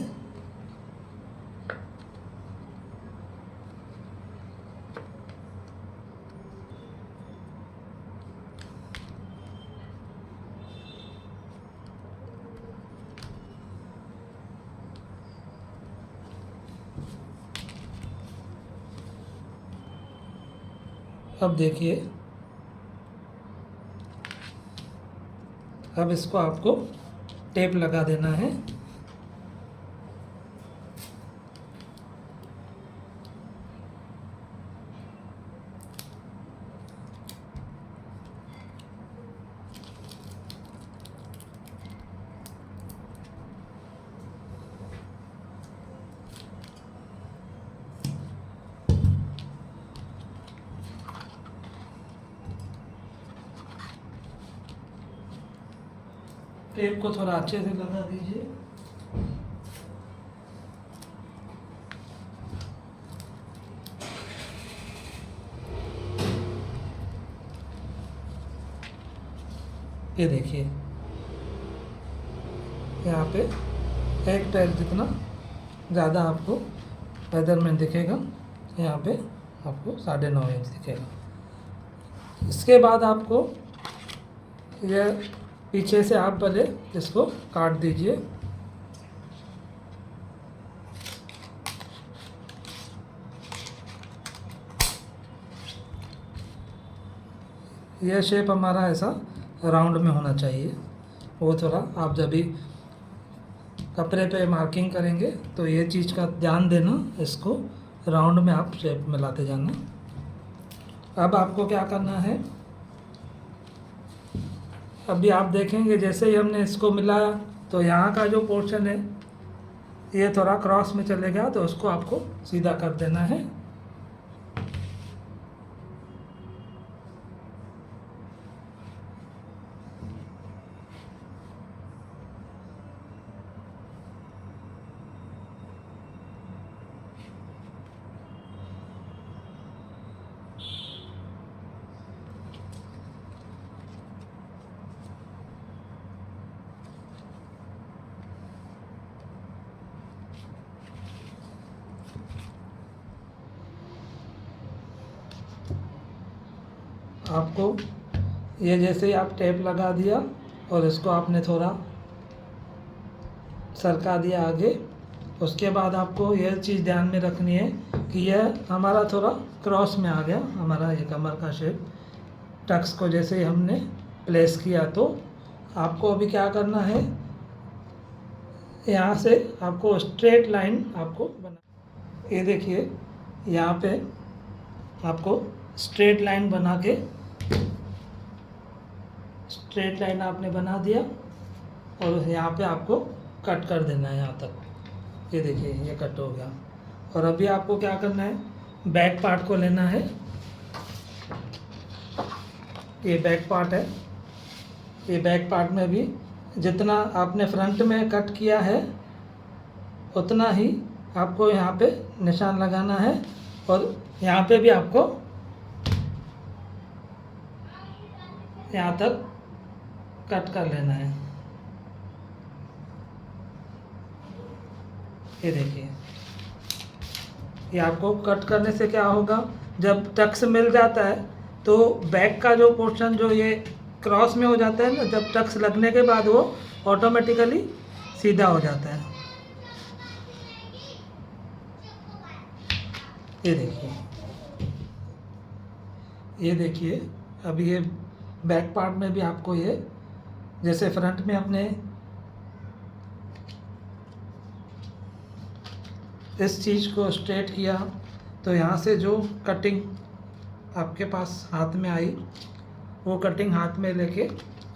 अब देखिए, अब इसको आपको टेप लगा देना है। टेप को थोड़ा अच्छे से लगा दीजिए। ये देखिए यहाँ पे एक टायर जितना ज़्यादा आपको मेजरमेंट दिखेगा, यहाँ पे आपको 9.5 इंच दिखेगा। इसके बाद आपको यह पीछे से आप पहले इसको काट दीजिए। यह शेप हमारा ऐसा राउंड में होना चाहिए। वो थोड़ा आप जब भी कपड़े पे मार्किंग करेंगे तो ये चीज़ का ध्यान देना, इसको राउंड में आप शेप में लाते जाना। अब आपको क्या करना है, अभी आप देखेंगे जैसे ही हमने इसको मिलाया तो यहाँ का जो पोर्शन है ये थोड़ा क्रॉस में चलेगा, तो उसको आपको सीधा कर देना है। आपको ये जैसे ही आप टेप लगा दिया और इसको आपने थोड़ा सरका दिया आगे, उसके बाद आपको यह चीज़ ध्यान में रखनी है कि यह हमारा थोड़ा क्रॉस में आ गया, हमारा ये कमर का शेप। टक्स को जैसे ही हमने प्लेस किया तो आपको अभी क्या करना है, यहाँ से आपको स्ट्रेट लाइन आपको बना, ये देखिए यहाँ पे आपको स्ट्रेट लाइन बना के, स्ट्रेट लाइन आपने बना दिया और यहाँ पे आपको कट कर देना है यहाँ तक। ये देखिए ये कट हो गया। और अभी आपको क्या करना है, बैक पार्ट को लेना है। ये बैक पार्ट है, ये बैक पार्ट में भी जितना आपने फ्रंट में कट किया है उतना ही आपको यहाँ पे निशान लगाना है और यहाँ पे भी आपको यहाँ तक कट कर लेना है। ये देखिए, ये आपको कट करने से क्या होगा, जब टक्स मिल जाता है तो बैक का जो पोर्शन जो ये क्रॉस में हो जाता है ना, जब टक्स लगने के बाद वो ऑटोमेटिकली सीधा हो जाता है। ये देखिए, ये देखिए अभी ये बैक पार्ट में भी आपको ये जैसे फ्रंट में अपने इस चीज़ को स्ट्रेट किया तो यहाँ से जो कटिंग आपके पास हाथ में आई वो कटिंग हाथ में लेके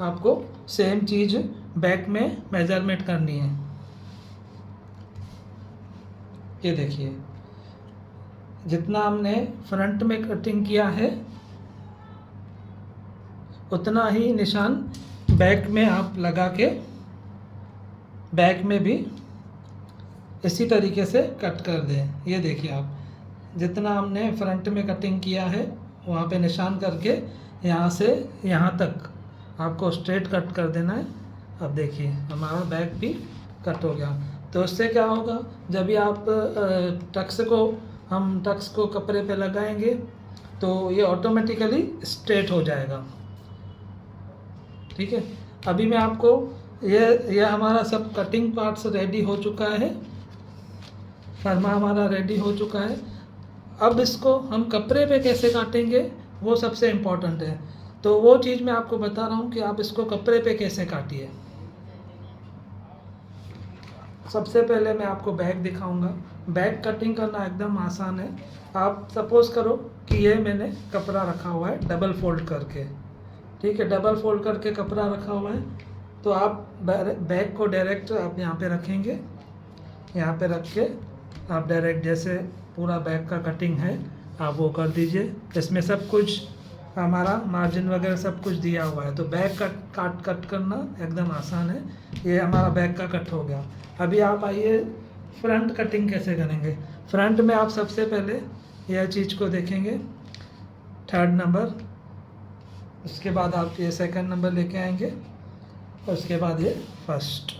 आपको सेम चीज़ बैक में मेजरमेंट करनी है। ये देखिए, जितना हमने फ्रंट में कटिंग किया है उतना ही निशान बैक में आप लगा के बैक में भी इसी तरीके से कट कर दें। ये देखिए, आप जितना हमने फ्रंट में कटिंग किया है वहाँ पे निशान करके यहाँ से यहाँ तक आपको स्ट्रेट कट कर देना है। अब देखिए हमारा बैक भी कट हो गया। तो इससे क्या होगा, जब भी आप टक्स को कपड़े पे लगाएंगे तो ये ऑटोमेटिकली स्ट्रेट हो जाएगा। ठीक है, अभी मैं आपको ये हमारा सब कटिंग पार्ट्स रेडी हो चुका है, फर्मा हमारा रेडी हो चुका है। अब इसको हम कपड़े पे कैसे काटेंगे वो सबसे इम्पोर्टेंट है। तो वो चीज़ मैं आपको बता रहा हूँ कि आप इसको कपड़े पे कैसे काटिए। सबसे पहले मैं आपको बैक दिखाऊंगा। बैक कटिंग करना एकदम आसान है। आप सपोज़ करो कि ये मैंने कपड़ा रखा हुआ है डबल फोल्ड करके, ठीक है, डबल फोल्ड करके कपड़ा रखा हुआ है। तो आप बैक को डायरेक्ट आप यहाँ पे रखेंगे, यहाँ पे रख के आप डायरेक्ट जैसे पूरा बैक का कटिंग है आप वो कर दीजिए। इसमें सब कुछ हमारा मार्जिन वगैरह सब कुछ दिया हुआ है। तो बैक कट करना एकदम आसान है। ये हमारा बैक का कट हो गया। अभी आप आइए फ्रंट कटिंग कैसे करेंगे। फ्रंट में आप सबसे पहले यह चीज़ को देखेंगे, 3rd नंबर, उसके बाद आप ये 2nd नंबर लेके आएंगे, और उसके बाद ये 1st,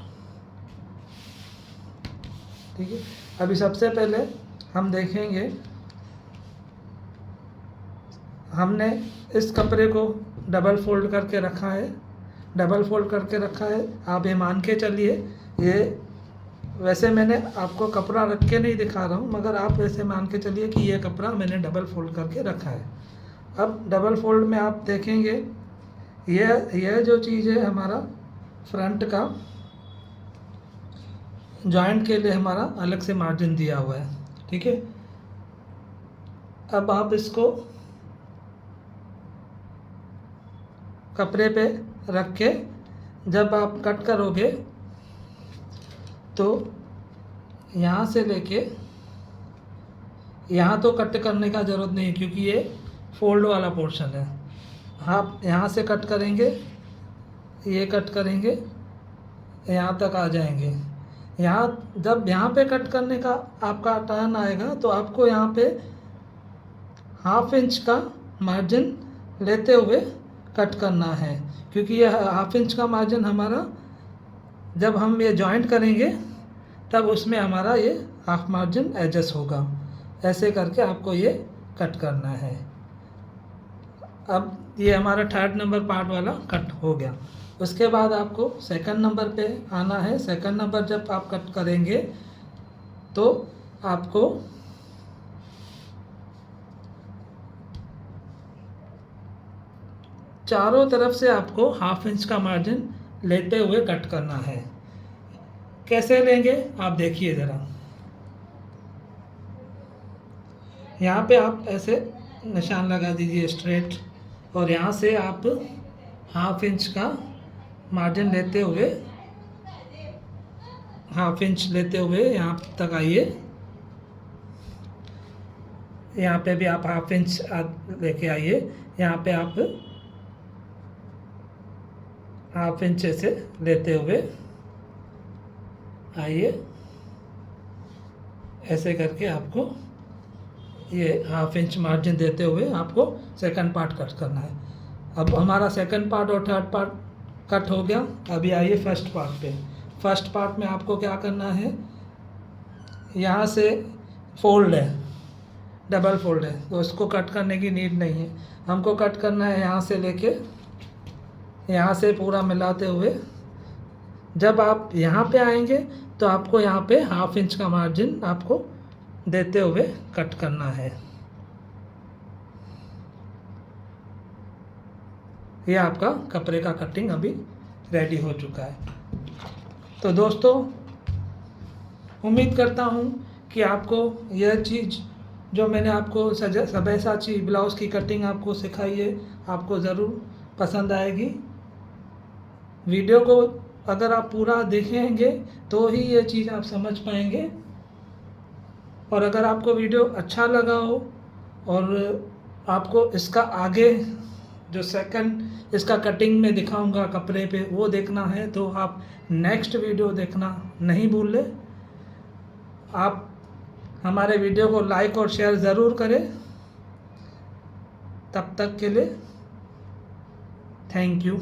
ठीक है। अभी सबसे पहले हम देखेंगे, हमने इस कपड़े को डबल फोल्ड करके रखा है, डबल फोल्ड करके रखा है। आप ये मान के चलिए, ये वैसे मैंने आपको कपड़ा रख के नहीं दिखा रहा हूँ, मगर आप वैसे मान के चलिए कि ये कपड़ा मैंने डबल फोल्ड करके रखा है। अब डबल फोल्ड में आप देखेंगे यह जो चीज़ है हमारा फ्रंट का जॉइंट के लिए हमारा अलग से मार्जिन दिया हुआ है, ठीक है। अब आप इसको कपड़े पे रख के जब आप कट करोगे तो यहाँ से लेके यहाँ तो कट करने का ज़रूरत नहीं, क्योंकि ये फोल्ड वाला पोर्शन है। आप यहाँ से कट करेंगे, ये कट करेंगे, यहाँ तक आ जाएंगे। यहाँ जब यहाँ पे कट करने का आपका टर्न आएगा तो आपको यहाँ पे 1/2 इंच का मार्जिन लेते हुए कट करना है, क्योंकि यह 1/2 इंच का मार्जिन हमारा जब हम ये जॉइंट करेंगे तब उसमें हमारा ये हाफ मार्जिन एडजस्ट होगा। ऐसे करके आपको ये कट करना है। अब ये हमारा 3rd नंबर पार्ट वाला कट हो गया। उसके बाद आपको 2nd नंबर पे आना है। 2nd नंबर जब आप कट करेंगे तो आपको चारों तरफ से आपको 1/2 इंच का मार्जिन लेते हुए कट करना है। कैसे लेंगे आप देखिए ज़रा। यहाँ पे आप ऐसे निशान लगा दीजिए स्ट्रेट, और यहाँ से आप 1/2 इंच का मार्जिन लेते हुए 1/2 इंच लेते हुए यहाँ तक आइए। यहाँ पे भी आप 1/2 इंच लेके आइए। यहाँ पे आप 1/2 इंच से लेते हुए आइए। ऐसे करके आपको ये 1/2 इंच मार्जिन देते हुए आपको 2nd पार्ट कट करना है। अब हमारा 2nd पार्ट और 3rd पार्ट कट हो गया। अभी आइए 1st पार्ट पे। 1st पार्ट में आपको क्या करना है, यहाँ से फोल्ड है, डबल फोल्ड है, तो इसको कट करने की नीड नहीं है। हमको कट करना है यहाँ से लेके यहाँ से पूरा मिलाते हुए। जब आप यहाँ पे आएंगे तो आपको यहाँ पे 1/2 इंच का मार्जिन आपको देते हुए कट करना है। ये आपका कपड़े का कटिंग अभी रेडी हो चुका है। तो दोस्तों, उम्मीद करता हूँ कि आपको यह चीज़ जो मैंने आपको सब्यासाची ब्लाउज़ की कटिंग आपको सिखाई है, आपको ज़रूर पसंद आएगी। वीडियो को अगर आप पूरा देखेंगे तो ही ये चीज़ आप समझ पाएंगे। और अगर आपको वीडियो अच्छा लगा हो और आपको इसका आगे जो 2nd इसका कटिंग में दिखाऊंगा कपड़े पे वो देखना है, तो आप नेक्स्ट वीडियो देखना नहीं भूलें। आप हमारे वीडियो को लाइक और शेयर ज़रूर करें। तब तक के लिए थैंक यू।